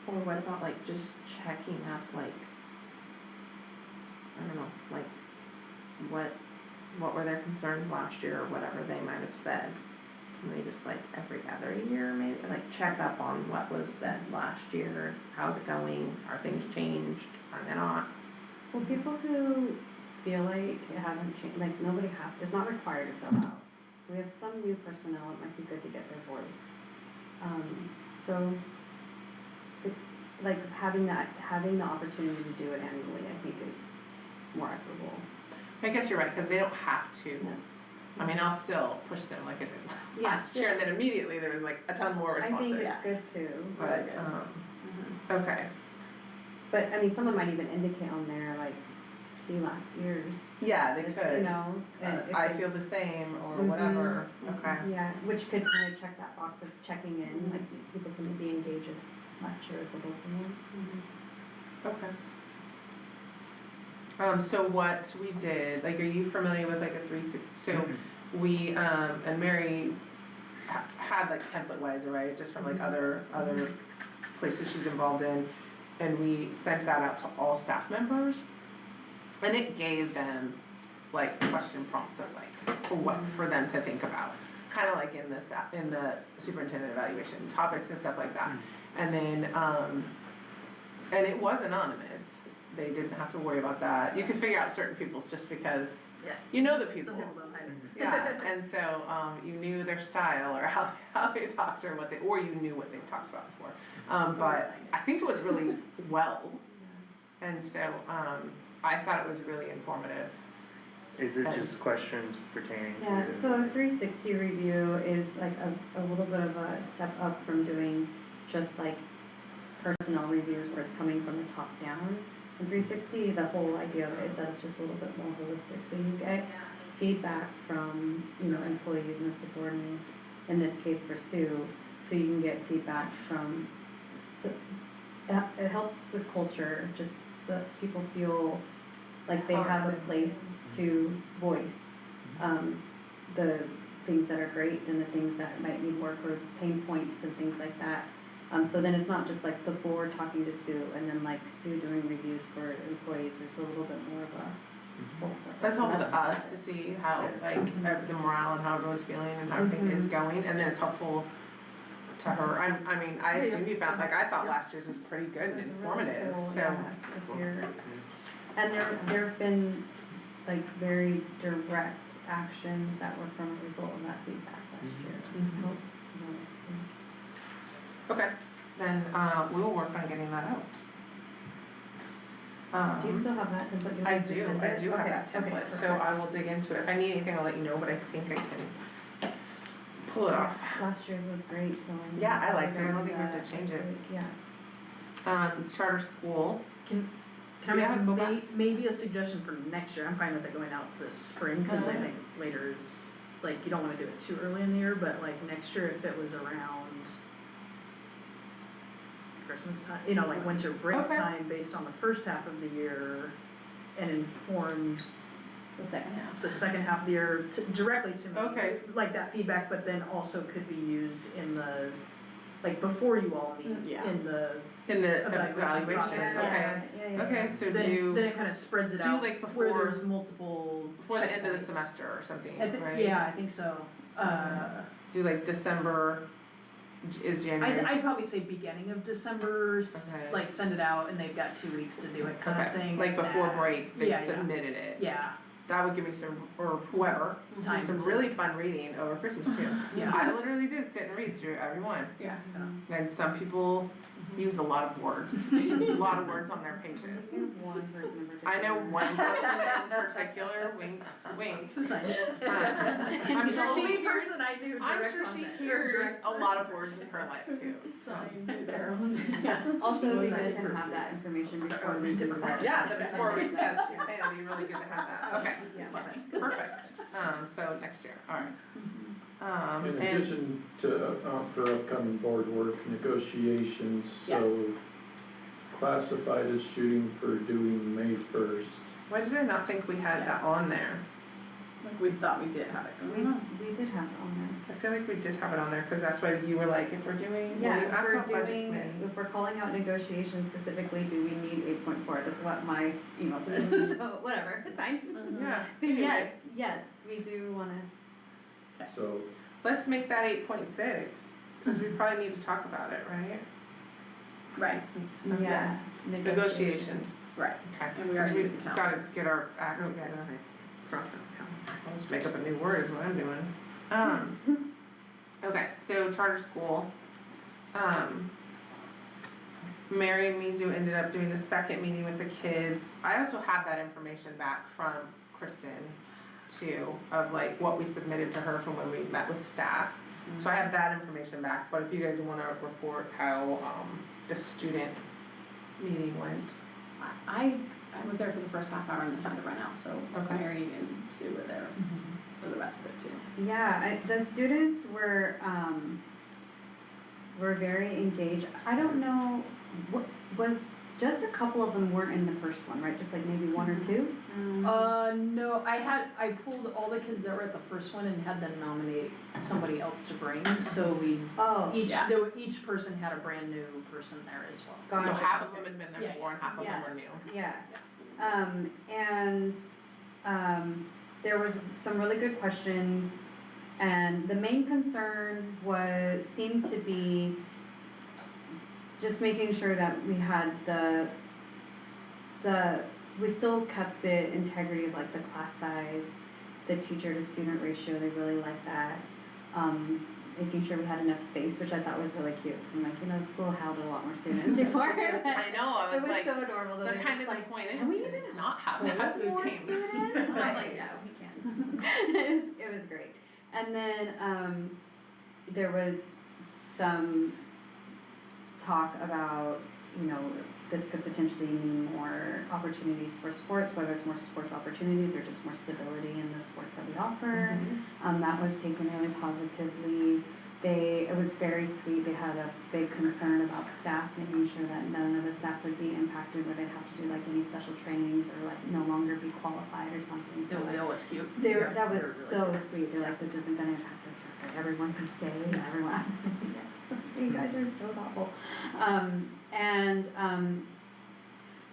Or what about like just checking up, like, I don't know, like, what were their concerns last year or whatever they might have said? Can we just like every other year maybe, like check up on what was said last year, how's it going, are things changed, are they not? Well, people who feel like it hasn't changed, like nobody has, it's not required to fill out. We have some new personnel, it might be good to get their voice. So, like having the opportunity to do it annually, I think is more equitable. I guess you're right, cause they don't have to, No. I mean, I'll still push them like I did Yeah. last year, and then immediately there was like a ton more I think responses. it's good too, But, okay, but I mean, someone might even indicate on there, like, see last year's. yeah, they This, could. You know, and if I they- feel the same, or Mhm. whatever, okay. Yeah, which could kind of check that box of checking in, like, people can maybe engage as much or as little as they want. Okay. So what we did, like, are you familiar with like a 360, so we, and Mary had like template wise, right, just from like other places she's involved in, and we sent that out to all staff members, and it gave them like question prompts of like, what for them to think about, kinda like in the superintendent evaluation, topics and stuff like that. And then, and it was anonymous, they didn't have to worry about that, you could figure out certain people's just because Yeah. you know the people. Some people don't hide it. Yeah, and so, you knew their style or how they talked or or you knew what they talked about before. But I think it was really well, and so, I thought it was really informative. Is it just questions pertaining to? Yeah, so a 360 review is like a little bit of a step up from doing just like personnel reviews where it's coming from the top down. In 360, the whole idea of it is that it's just a little bit more holistic, so you get feedback from, you know, employees and subordinates, in this case for Sue, so you can get feedback from, so it helps with culture, just so that people feel like they have a place to voice the things that are great and the things that might need work or pain points and things like that. So then it's not just like the board talking to Sue and then like Sue doing reviews for employees, there's a little bit more of a full circle. That's So helpful to what us it to is. see how, like, the morale and how everyone's feeling and how everything is going, and then it's helpful to her. I mean, I assume you found, like, I thought last year's was pretty good and It was really informative, cool, so. yeah, to hear. And there've been like very direct actions that were from a result of that feedback last year. Mhm. Okay, then, we will work on getting that out. Do you still have that template? You I want me to do, send I it? do have Okay, that okay, template, so perfect. I will dig into it. If I need anything, I'll let you know, but I think I can pull it off. Last year's was great, so I'm. Yeah, I liked it. I don't glad think we have to that change it. Yeah. Charter school, Can I Yeah, go back. make maybe a suggestion for next year, I'm fine with it going out this spring, cause I think later is, like, you don't wanna do it too early in the year, but like next year if it was around Christmas time, you know, like winter break Okay. time based on the first half of the year and informed The second half. the second half of the year directly to me. Okay. Like that feedback, but then also could be used in the, like before you all meet, Yeah. in the, in the Evaluation evaluation, process. okay. Yeah. Okay, so then do, it kinda spreads it do out like where before- there's multiple before the end of the checkpoints. semester or something, I think, right? yeah, I think so. Do like December, is January? I'd probably say beginning of December, Okay. like send it out and they've got 2 weeks to do it kind of Okay, thing. like and before then- break, they yeah, yeah. submitted it. Yeah, That would give me some, or whoever, time some to- really fun reading over Christmas too. Yeah. I literally did sit and read through every one, Yeah. and some people use a lot of words, use a lot of words on their pages. You have one person in particular. I know one person in particular, wink, wink. Who's I? I'm The sure only she hears, person I knew I'm direct sure she contact, or hears direct- a lot of words in her life too, so. Also, it'd be Was I good to interpreted? have that information Start before with we do different that. Yeah, that's before we, yes, you're saying it'd be really good to have that, okay, Yeah. perfect, so next year, alright. In And, addition to, for upcoming board work negotiations, so classified as shooting for doing May 1st. why did I not think we had that on there? Like we thought we did have it We, going on. we did have it on I feel like we did have it on there, cause that's why you were like, if we're doing, there. well, Yeah, you if asked we're about budget doing, committee. if we're calling out negotiations specifically, do we need 8.4? That's what my email said, so whatever, it's fine. Yeah, Yes, yes, we do wanna, So, let's make that 8.6, cause we probably need to talk about it, right? Right, yeah, Negotiations, right. okay, And we cause already we did the count. gotta get our act together. I'll just make up a new word is what I'm doing. Okay, so charter school. Mary and Mizu ended up doing the second meeting with the kids. I also have that information back from Kristen too, of like what we submitted to her from when we met with staff. So I have that information back, but if you guys wanna report how, the student meeting went. I was there for the first half hour and then had to run out, so Okay. Mary and Sue were there for the rest of it too. Yeah, the students were very engaged. I don't know, was just a couple of them weren't in the first one, right? Just like maybe one or two? No, I pulled all the kids that were at the first one and had them nominate somebody else to bring, so we, Oh, Yeah. each person had a brand new person there as well. gotcha. So half of them had been there Yeah, before and half of them were new. Yes, yeah. There was some really good questions, and the main concern seemed to be just making sure that we had we still kept the integrity of like the class size, the teacher to student ratio, they really liked that. Making sure we had enough space, which I thought was really cute, cause I'm like, the school held a lot more students before. I know, I It was was like, so adorable, though, the they're kind just of like, the point is can we to even not have hold that more same. students? And I'm like, yeah, we can. It was great. And then, there was some talk about, this could potentially mean more opportunities for sports, whether it's more sports opportunities or just more stability in the sports that we offer. That was taken really positively. It was very sweet. They had a big concern about staff, making sure that none of the staff would be impacted, where they'd have to do like any special trainings or like no longer be qualified or something. So They always cute. that was They're so really sweet. They're like, this isn't gonna impact us. Okay, everyone can stay. Everyone, I was like, yes, you guys are so thoughtful.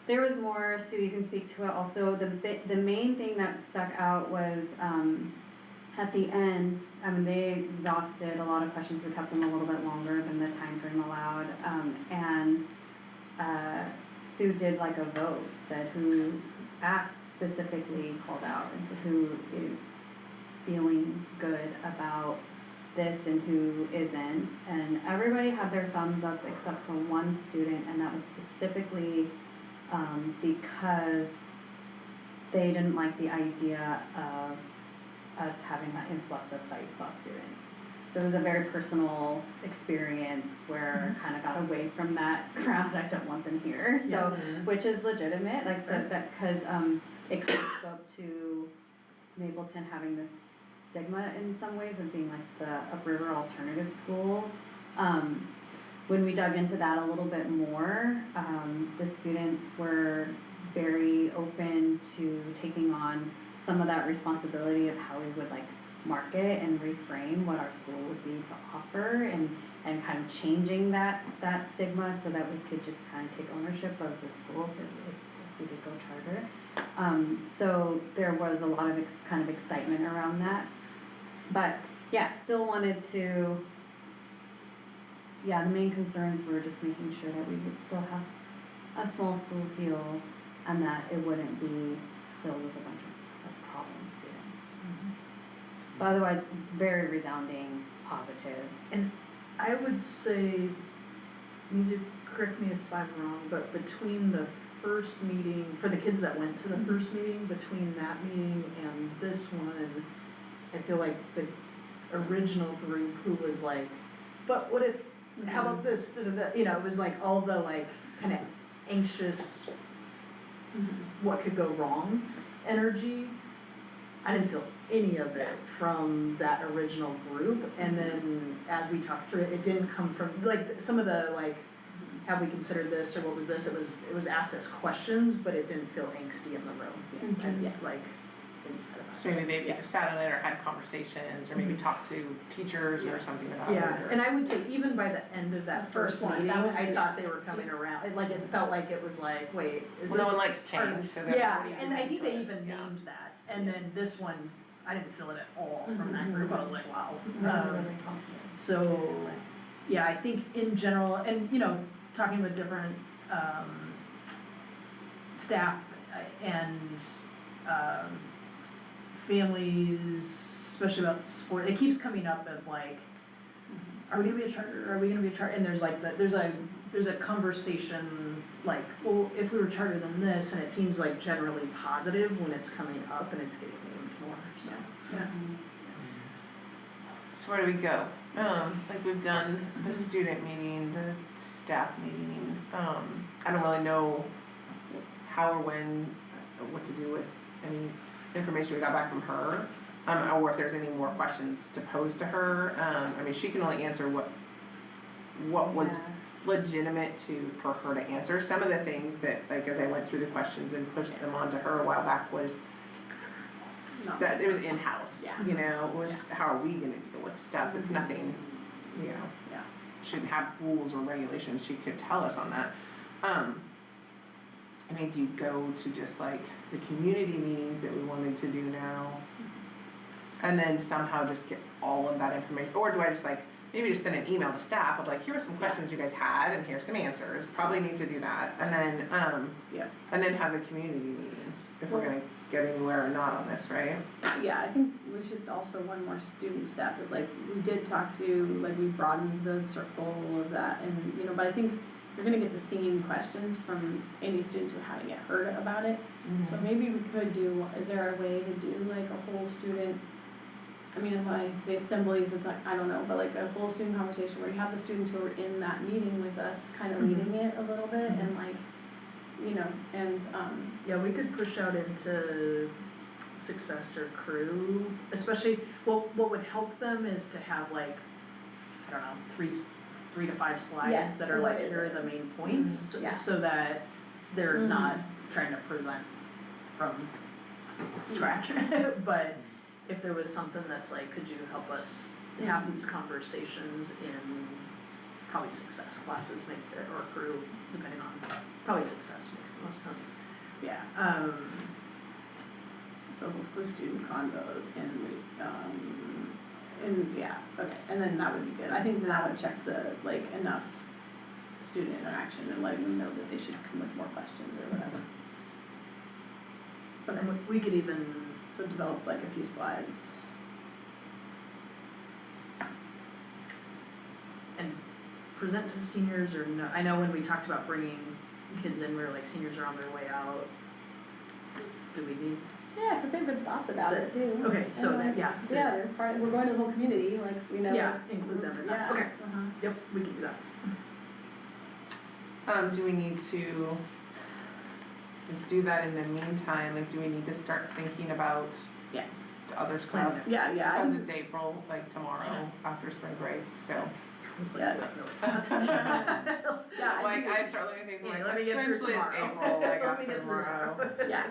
There was more. Sue, you can speak to it also. The main thing that stuck out was at the end. They exhausted a lot of questions. We kept them a little bit longer than the time frame allowed. Sue did like a vote. Said who asked specifically, called out and said who is feeling good about this and who isn't, and everybody had their thumbs up except for one student, and that was specifically because they didn't like the idea of us having that influx of sight saw students. So it was a very personal experience where I kind of got away from that crowd. I don't want them here, so which is legitimate, like so that because it kind of spoke to Mapleton having this stigma in some ways of being like the upriver alternative school. When we dug into that a little bit more, the students were very open to taking on some of that responsibility of how we would like market and reframe what our school would be to offer, and kind of changing that stigma so that we could just kind of take ownership of the school if we did go charter. So there was a lot of kind of excitement around that. But yeah, still wanted to, the main concerns were just making sure that we would still have a small school feel and that it wouldn't be filled with a bunch of problem students. But otherwise, very resounding, positive. I would say, Mizu, correct me if I'm wrong, but between the first meeting, for the kids that went to the first meeting, between that meeting and this one, I feel like the original group who was like, but what if, how about this, da-da-da, it was like all the like kind of anxious, what could go wrong energy. I didn't feel any of it from that original group, and then as we talked through it, it didn't come from, like, some of the, like, have we considered this, or what was this, it was asked as questions, but it didn't feel angsty in the room, and like, inside of us. So maybe they either sat in it or had conversations, or maybe talked to teachers or something about it. Yeah, and I would say even by the end of that first one, meeting, that was I really- thought they were coming around, it felt like it was like, wait, is Well, this? no one likes change, so then Yeah, what do you and do I think they to it? even Yeah. named that, and then this one, I didn't feel it at all from that group, I was like, wow. So, yeah, I think in general, and talking with different staff and families, especially about sport, it keeps coming up of like, are we gonna be a charter, are we gonna be a charter, and there's like, there's a conversation, like, well, if we were charter than this, and it seems like generally positive when it's coming up and it's getting named more, so. So where do we go? Like we've done the student meeting, the staff meeting, I don't really know how or when, what to do with any information we got back from her. Or if there's any more questions to pose to her. I mean, she can only answer what was legitimate for her to answer. Some of the things that, like, as I went through the questions and pushed them onto her a while back was that it was in-house, Yeah. you know, was how are we gonna deal with stuff? It's nothing, you know, Yeah. shouldn't have rules or regulations, she could tell us on that. I mean, do you go to just like the community meetings that we wanted to do now? And then somehow just get all of that information, or do I just like, maybe just send an email to staff of like, here are some questions you guys had and here's some answers, probably need to do that, and then, and then have the community meetings, if we're gonna get anywhere or not on this, right? Yeah, I think we should also, one more student step is like, we did talk to, like, we broadened the circle of that, and, you know, but I think you're gonna get the same questions from any students who haven't yet heard about it. So maybe we could do, is there a way to do like a whole student, I mean, when I say assemblies, it's like, I don't know, but like a whole student conversation where you have the students who are in that meeting with us, kind of leading it a little bit, and like, you know, and, Yeah, we could push out into success or crew, especially, what would help them is to have like, I don't know, 3 to 5 slides Yes, that are what like, is here are it? the main points, Yeah. so that they're not trying to present from scratch. But if there was something that's like, could you help us have these conversations in probably success classes, or crew, depending on, probably success makes the most sense. yeah, so we'll school student convos and yeah, okay, and then that would be good. I think that would check the, like, enough student interaction and letting them know that they should come with more questions or whatever. Okay, And we could even, so develop like a few slides. and present to seniors or no, I know when we talked about bringing kids in, we were like, seniors are on their way out. Do we need, Yeah, cause they have good thoughts about it too. okay, so And, then, like, yeah. Yeah, they're part, we're going to the whole community, like, you know. Yeah, include them in that. Yeah, Okay. uh-huh. Yep, we can do that. Do we need to do that in the meantime, like, do we need to start thinking about Yeah. the other stuff? Plan it. Yeah, I Cause think- it's April, like tomorrow, after spring break, so. I was like, Yeah. no, it's not. Yeah, Like, think I start looking at things, I'm Yeah, like, let me get through essentially it's tomorrow. April, like Let me after get through tomorrow. Yeah,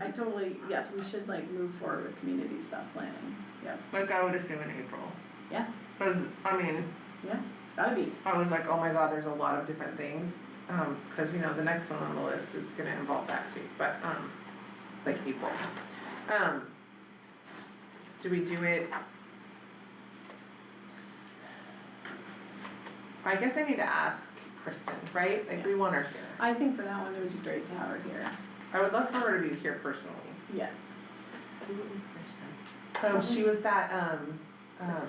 I Um, totally, yes, we should like move forward with community stuff planning, yeah, like I would assume in April. Yeah. Cause, I mean, gotta be, I was like, oh my god, there's a lot of different things, cause you know, the next one on the list is gonna involve that too, but, like April. Do we do it? I guess I need to ask Kristen, right? Like, we want her here. I think for that one, it would be great to have her here, I would love for her to be here personally. yes. So she was that,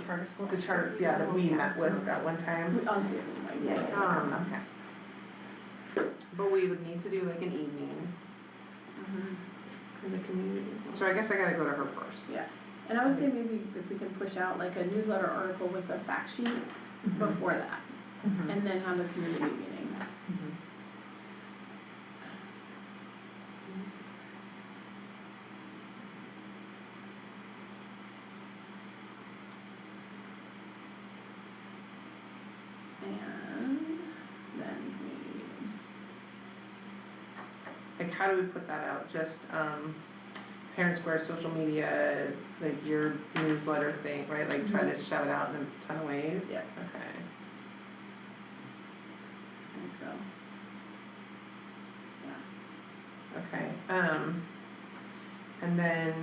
charter school? the charter, yeah, that we met with that one time. On Zoom, like, Yeah. Okay. But we would need to do like an evening in the community. So I guess I gotta go to her first. And I would say maybe if we can push out like a newsletter article with a fact sheet before that, and then have a community meeting. And then Like, how do we put that out? Just, Parent Square, social media, like your newsletter thing, right? Like trying to shove it out in a ton of ways? Yeah. Okay. I think so. Okay, and then,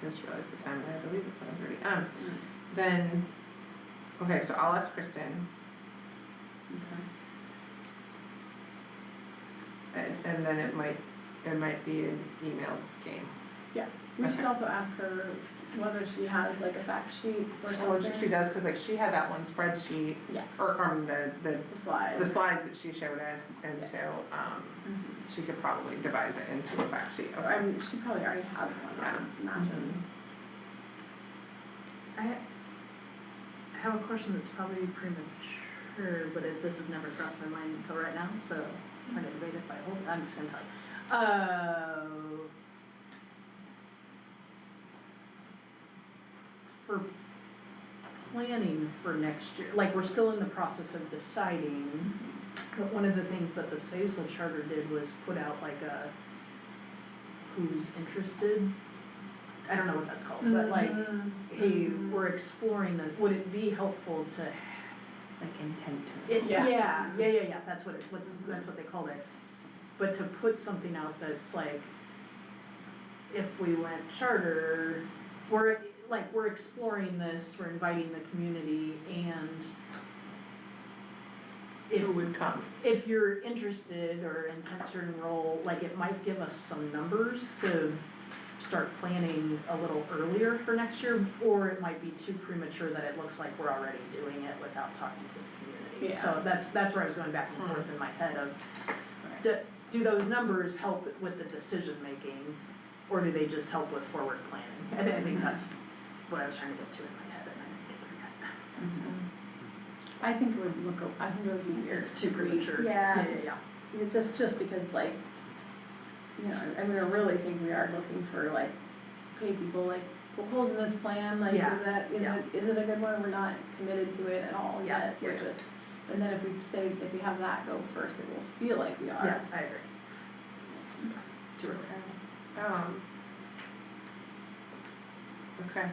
I just realized the time, I believe it's 7:30, then, okay, so I'll ask Kristen, and then it might be an email game. We should Okay. also ask her whether she has like a fact sheet or Or something. she does, cause like she had that one spreadsheet, Yeah. or The slides. the slides that she showed us, and Yeah. so, Mhm. she could probably devise it into a fact sheet, Or, okay? I mean, she probably already has one, I would imagine. I have a question that's probably premature, but this has never crossed my mind until right now, so I'm gonna debate if I hold it, I'm just gonna tell you. For planning for next year, like, we're still in the process of deciding, but one of the things that the Saisla Charter did was put out like a who's interested, I don't know what that's called, but like, hey, we're exploring the, would it be helpful to, Like intent to. yeah, that's what that's what they called it. But to put something out that's like, if we went charter, we're exploring this, we're inviting the community, and Who would come? if you're interested or intent to enroll, like, it might give us some numbers to start planning a little earlier for next year, or it might be too premature that it looks like we're already doing it without talking to the community. Yeah. So that's where I was going back and forth in my head of, do those numbers help with the decision making, or do they just help with forward planning? I think that's what I was trying to get to in my head, and I didn't get there yet. I think it would I think it would be weird. It's too premature. Yeah. Yeah. Just because like, you know, I mean, I really think we are looking for like, okay, people, like, what holes in this plan, like, Yeah. is it a good one, we're not committed to it at all Yeah, yet, we're yeah. just, and then if we have that go first, it will feel like we are. Yeah, I agree. Okay,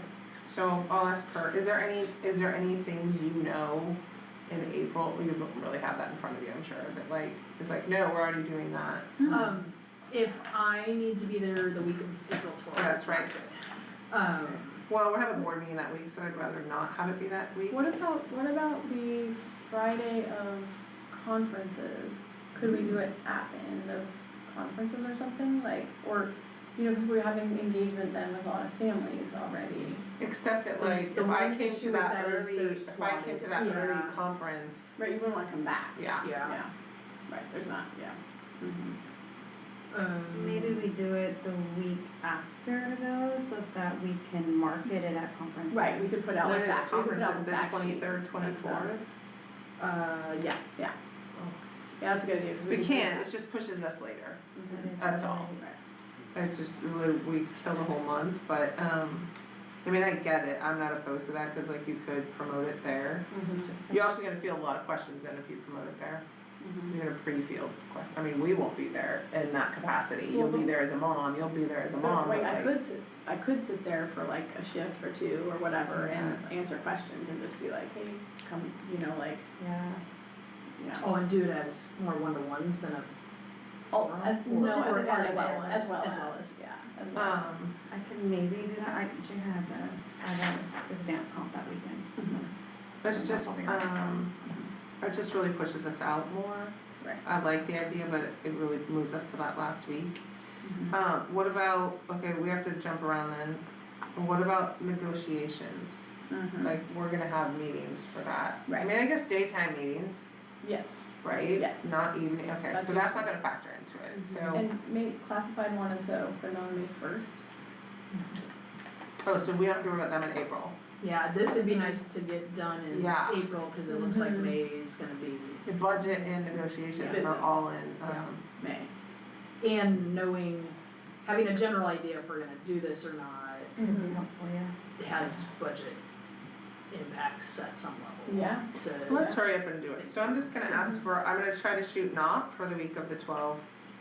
so I'll ask her, is there any things you know in April, you don't really have that in front of you, I'm sure, but like, it's like, no, we're already doing that. If I need to be there the week of April 12th. That's right. Um, Well, we're having a board meeting that week, so I'd rather not have it be that week. What about the Friday of conferences? Could we do it at the end of conferences or something, like, or, you know, cause we're having engagement then with a lot of families already. Except that like, The if I one came issue to with that that is early, they're if I came to that slotted. early Yeah. conference, Right, you wouldn't wanna come back. yeah. yeah. Right, there's not, yeah. Maybe we do it the week after though, so that we can market it at conferences. Right, we could put out When the is fact, we could put out conferences, the the fact sheet. 23rd, 24th? Yeah. Yeah, that's a good idea, 'cause We can do can, that. it just pushes us later, That is that's really- all. Right. It just, we kill the whole month, but, I mean, I get it, I'm not opposed to that, cause like you could promote it there. It's just You're also gonna field a lot of questions then if you promote it there. You're gonna pre-field questions, I mean, we won't be there in that capacity, you'll be there as a mom, you'll be there as a mom, But but like, like. I could sit there for like a shift or two or whatever and answer questions and just be like, hey, come, you know, like, Yeah. yeah. Oh, and do it as more one-to-ones than a. Oh, forum? no, Or as well as well as, as. yeah, as well as. I could maybe do that, June has there's a dance comp that weekend. It's just, it just really pushes us out more. Right. I like the idea, but it really moves us to that last week. Mhm. What about, okay, we have to jump around then, what about negotiations? Mhm. Like, we're gonna have meetings for that. I Right. mean, I guess daytime meetings, Yes, right? Yes. Not evening, okay, That's so that's not usually- gonna factor into it, so, and classified wanted to open on May 1st. oh, so we don't have to worry about them in April. Yeah, this would be nice to get done in Yeah. April, cause it looks like Mhm. May is gonna be, The budget and negotiations Yeah. are all in, May. and knowing, having a general idea if we're gonna do this or not, It'd be helpful, yeah. has budget impacts at some level. Yeah. let's hurry up and do it. So I'm just gonna ask for, I'm gonna try to shoot not for the week of the 12th.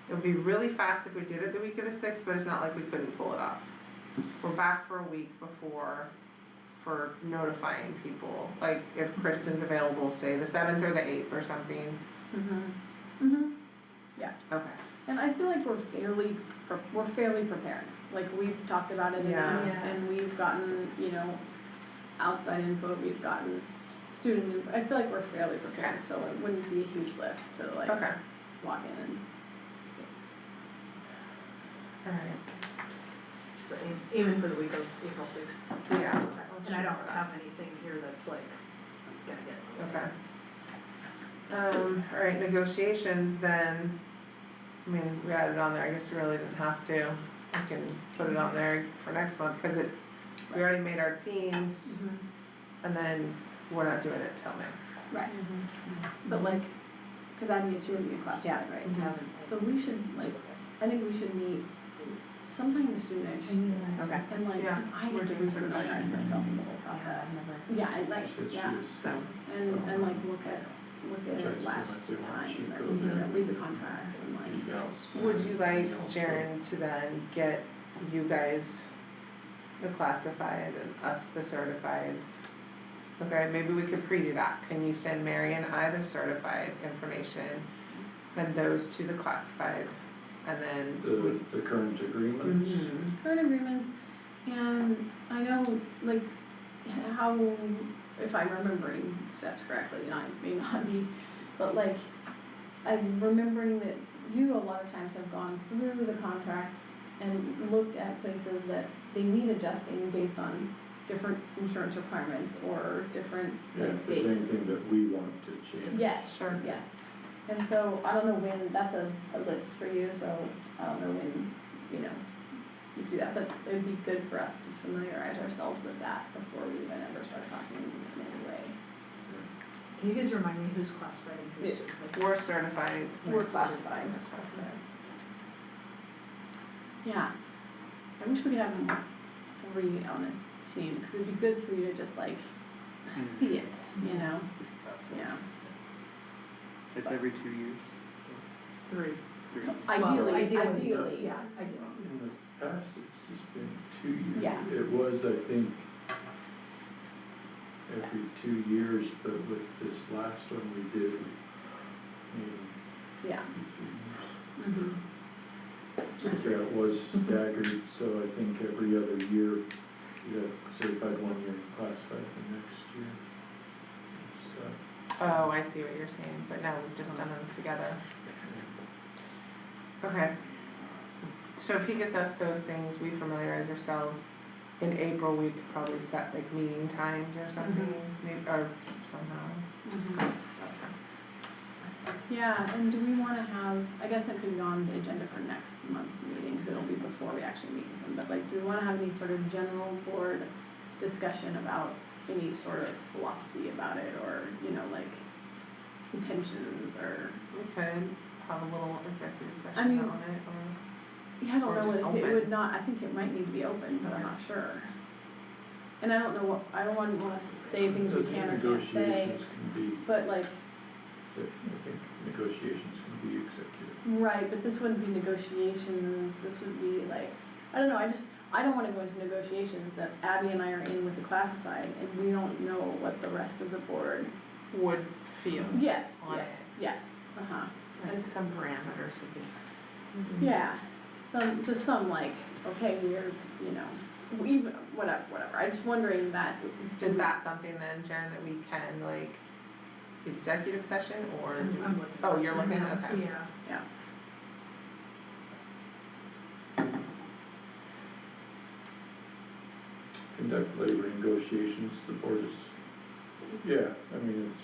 It would be really fast if we did it the week of the 6th, but it's not like we couldn't pull it off. We're back for a week before for notifying people, like if Kristen's available, say the 7th or the 8th or something. Okay. And I feel like we're fairly prepared, like we've talked about it Yeah. enough, and we've gotten, you know, outside input, we've gotten student input, I feel like we're fairly prepared, so it wouldn't be a huge lift to like Okay. walk in and. Alright. but aiming for the week of April sixth. Yeah. And I don't have anything here that's like, gonna get. Okay. Alright, negotiations then, I mean, we added on there, I guess we really didn't have to. We can put it on there for next month, cause it's, we already made our teams, and then we're not doing it till May. Right. But like, cause I need to review classified, right? So we should, like, I think we should meet sometime soonish. Okay. And like, Yeah, cause I we're need to doing sort of some organize myself in the whole process. Yeah, and like, Said she yeah, was- So, and like look at Try to it see last if they want time, sheet and code then, you know, in. read the contracts and like. would you like Jaren to then get you guys the classified and us the certified? Okay, maybe we could preview that. Can you send Mary and I the certified information, then those to the classified, and then The current agreements, Current agreements, and I know, like, how, if I'm remembering steps correctly, and I may not be, but like, I'm remembering that you a lot of times have gone through the contracts and looked at places that they need adjusting based on different insurance requirements or different, yeah, like, if there's dates. anything that we want to change. Yes, Sure. yes. And so, I don't know when, that's a lift for you, so I don't know when, you know, you do that, but it would be good for us to familiarize ourselves with that before we even ever start talking in any way. Can you guys remind me who's classified and who's certified? we're certified. We're classified. That's classified. Yeah, I wish we could have more three on a team, cause it'd be good for you to just like see it, you know? See the process. Yeah. It's every 2 years. 3. 3. Ideally, ideally, ideally. Yeah, ideally. In the past, it's just been 2 years. Yeah. It was, I think, every 2 years, but with this last one we did, Yeah. 3 years. Mm-hmm. Yeah, it was staggered, so I think every other year, you have certified 1 year and classified the next year. and stuff. Oh, I see what you're saying, but now we've just done them together. Okay. So if he gets us those things, we familiarize ourselves. In April, we could probably set like meeting times or something, maybe, or somehow discuss. Yeah, and do we wanna have, I guess it could go on the agenda for next month's meeting, cause it'll be before we actually meet with them, but like, do we wanna have any sort of general board discussion about any sort of philosophy about it, or, you know, like, intentions, or, We could have a little executive I session mean, on it, or, yeah, I don't Or know, just if it open. would not, I think it might need to be open, but I'm not sure. And I don't know what, I don't wanna say things we can or can't say, Negotiations can be, but like, I think negotiations can be executive. right, but this wouldn't be negotiations, this would be like, I don't know, I don't wanna go into negotiations that Abby and I are in with the classified, and we don't know what the rest of the board. would feel. Yes, On yes, it. yes, uh-huh, And some parameters would be. yeah, just some like, okay, we're, you know, we, whatever, I'm just wondering that. Is that something then, Jaren, that we can like, executive session, or? do we- I'm looking. Oh, you're looking, okay. Yeah. Conduct labor negotiations, the board is, yeah, I mean, it's,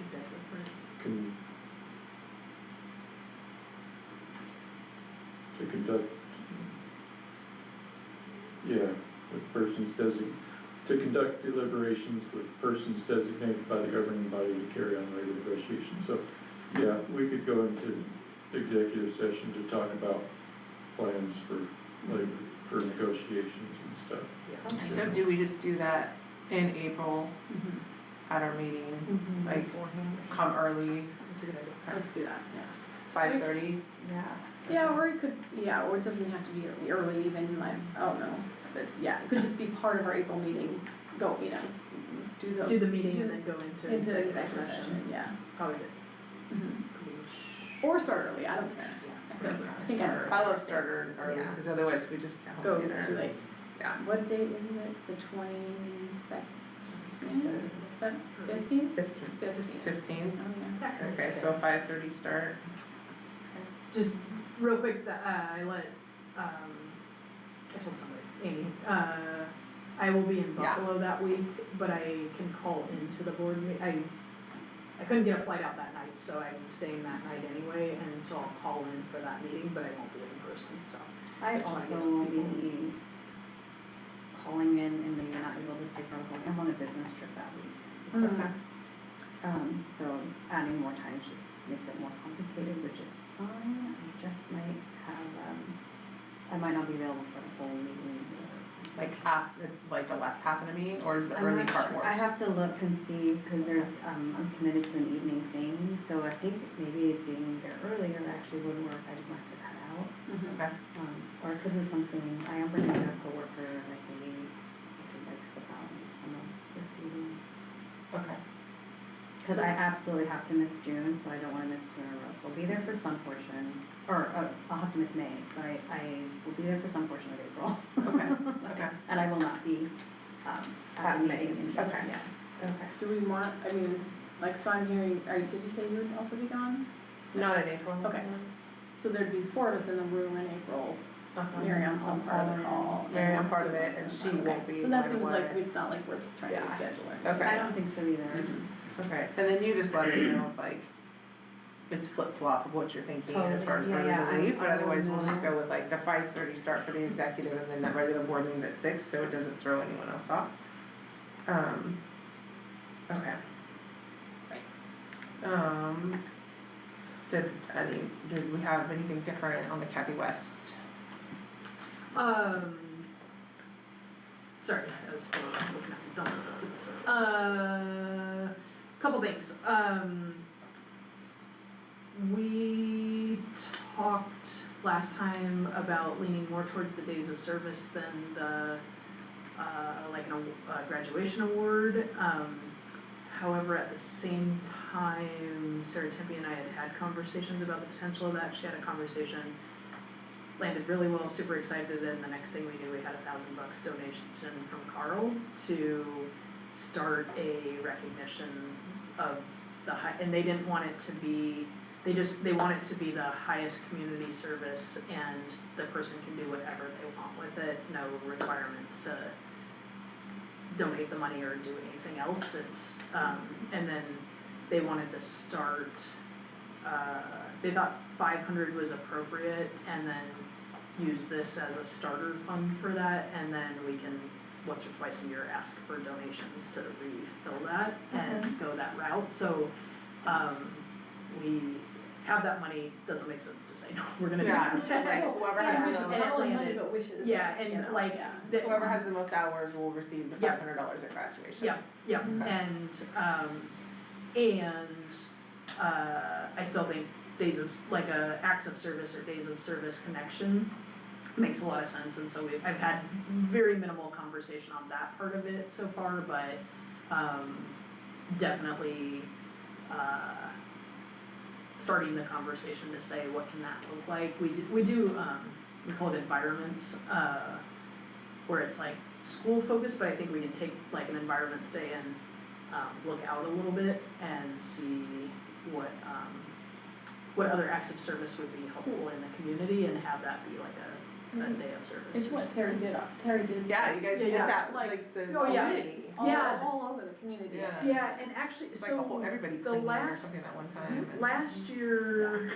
Exactly, can, to conduct, yeah, with persons to conduct deliberations with persons designated by the governing body to carry on labor negotiations. So, yeah, we could go into executive session to talk about plans for labor, for negotiations and stuff. So do we just do that in April Mhm. at our meeting, Mhm. like, come early, That's a good idea. Let's do that, yeah. 5:30? Yeah. Yeah, or it could, yeah, or it doesn't have to be early even, like, I don't know, but yeah, it could just be part of our April meeting, go, you know, do the. Do the meeting do- and then go into Into executive executive session. session, yeah. Probably good. Mhm. Pretty Or start early, I don't care. I think I. I love starter early, Yeah. because otherwise we just Go get home too later. late. Yeah. What date is it? It's the 22nd, much. 15th? 15. 15? Oh, Tax Okay, so 5:30 start. Just real quick, I let, told somebody, Amy, I will be in Yeah. Buffalo that week, but I can call into the board I couldn't get a flight out that night, so I'm staying that night anyway, and so I'll call in for that meeting, but I won't be in person, so. I Just wanna also get will people- be calling in and maybe not able to stay for a whole, I'm on a business trip that week. Okay. So adding more time just makes it more complicated, which is fine, I just might have, I might not be available for the whole meeting. Like half, like the last half of the meeting, or is the I'm early not part sure. worse? I have to look and see, cause there's, I'm committed to an evening thing, so I think maybe being there earlier actually would work, I just might have to cut out. Okay, Or it could be something, I am bringing in a coworker, like maybe I could like slip out and do some of this evening. okay. Cause I absolutely have to miss June, so I don't wanna miss 2 in a row, so I'll be there for some portion, or, I'll have to miss May, so I will be there for some portion of April. Okay, okay. And I will not be, at At the meeting May's, in June, okay. yeah. Okay. Do we want, I mean, like, so I'm hearing, did you say you would also be gone? Not in April? Okay. So there'd be 4 of us in the room in April, Uh-huh. Mary on some part of the call. and Mary on then part of Sue it, and she okay. won't be So that right seems away. like, it's not like we're trying to Yeah. schedule it. Okay. I don't think so either, I just, Okay, and then you just let us know if like, it's flip-flop of what you're thinking as far as Totally. early Yeah, to yeah, leave, but I will otherwise we'll just know. go with like the 5:30 start for the executive, and then that regular board meeting's at 6, so it doesn't throw anyone else off. Okay. Did we have anything different on the Kathy West? Sorry, I was still looking at, don't look at this. Couple things, we talked last time about leaning more towards the days of service than the, like a graduation award. However, at the same time, Sarah Tempe and I had conversations about the potential of that. She had a conversation, landed really well, super excited, and the next thing we knew, we had $1,000 donation from Carl to start a recognition of the high, and they didn't want it to be, they want it to be the highest community service, and the person can do whatever they want with it, no requirements to donate the money or do anything else. It's, and then they wanted to start, they thought 500 was appropriate, and then use this as a starter fund for that, and then we can once or twice a year ask for donations to refill that and go that route. So, we have that money, doesn't make sense to say, no, we're gonna do Yeah, that. like whoever Yeah, has wishes, the it's most, not only money, but wishes. Yeah, and you know, like, yeah. whoever has the most hours will receive the Yeah. $500 at graduation. Yeah, yeah, Okay. and I still think days of, like acts of service or days of service connection makes a lot of sense, and so I've had very minimal conversation on that part of it so far, but, definitely, starting the conversation to say, what can that look like? We do, we call it environments, where it's like school focused, but I think we can take like an environments day and, look out a little bit and see what other acts of service would be helpful in the community, and have that be like a day of service. It's what Terry did, Yeah, you guys did Yeah, that, like- like the Oh, yeah. community. Yeah. all over the community. Yeah. Yeah, and actually, It's like a whole, so everybody the cleaning or last, something that one time. and- last year,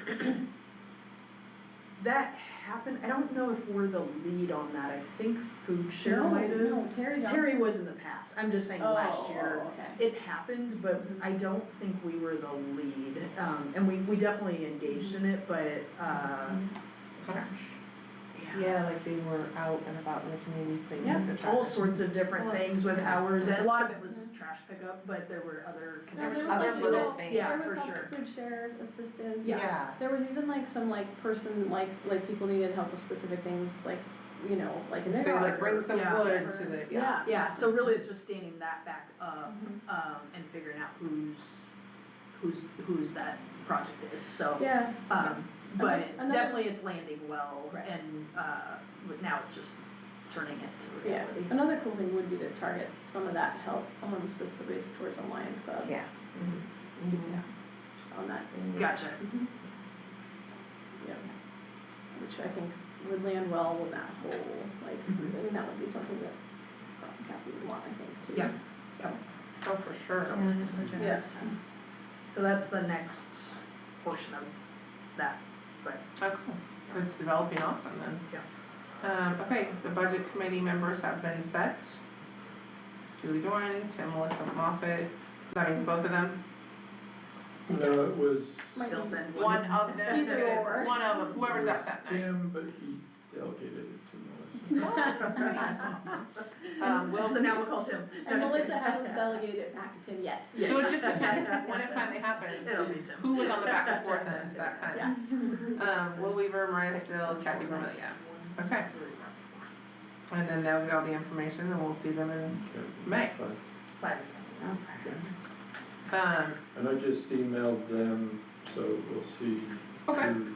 that happened, I don't know if we're the lead on that, I think Food Share might have. No, Terry Johnson. Terry was in the past, I'm just saying last Oh, year, okay. it happened, but I don't think we were the lead, and we definitely engaged in it, but, Okay. yeah. Yeah, like they were out and about in the community cleaning Yeah, up the trash. All sorts of different Well, that's things with good. hours, and a lot of it was trash pickup, but there were other There was connections. Other like, little you know, things. Yeah, there was for help sure. food shares, assistance. Yeah. There was even like some like person, like people needed help with specific things, like, you know, like in their So like yard bring or some Yeah. wood to the, yeah. Yeah, so really it's just standing that back up, Mhm. and figuring out whose that project is, so. Yeah. But Another- definitely it's landing well, Right. and, but now it's just turning it to Yeah, reality. another cool thing would be to target some of that help, specifically towards the Lions Club. Yeah. On that. Gotcha. Yeah. Which I think would land well with that whole, like, that would be something that Kathy would want, I think, too. Yeah. So, Oh, for sure. So- Yeah, there's a generous times. So that's the next portion of that, but Oh, cool. It's developing awesome then. Okay, the budget committee members have been set. Julie Doran, Tim Melissa Moffett, that means both of them? No, it was might he'll be- send One of them. Either or. One of them, whoever's at that night. Tim, but he delegated it to Melissa. That's awesome. Will, So now we'll call Tim. And Melissa hasn't delegated it back to Tim yet. so it just depends, when it finally happens, It'll be Tim. who was on the back and forth end that time? Will Weaver, Mariah Still, Kathy Vermillion. Okay. And then they'll get all the information and we'll see them in, Okay, May. that's fine. um, And I just emailed them, so we'll see Okay. who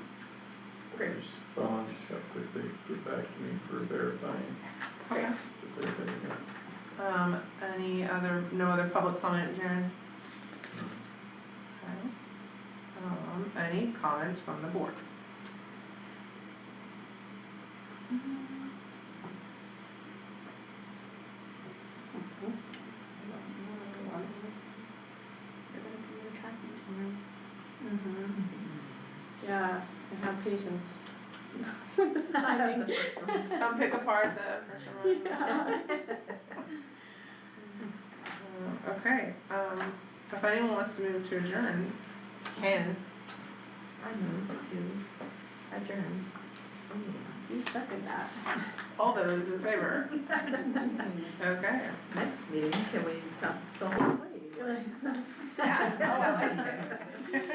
Great. responds, how quick they get back to me for verifying okay. that they're getting it. No other public comment, Jaren? Okay. Any comments from the board? Yeah, and have patience with the timing. The first one. Don't pick apart the first one. Yeah. Okay, if anyone wants to move to adjourn, can. I move to adjourn. You second that. All those in favor? Okay. Next meeting, can we talk the whole way? Yeah, oh, I like it.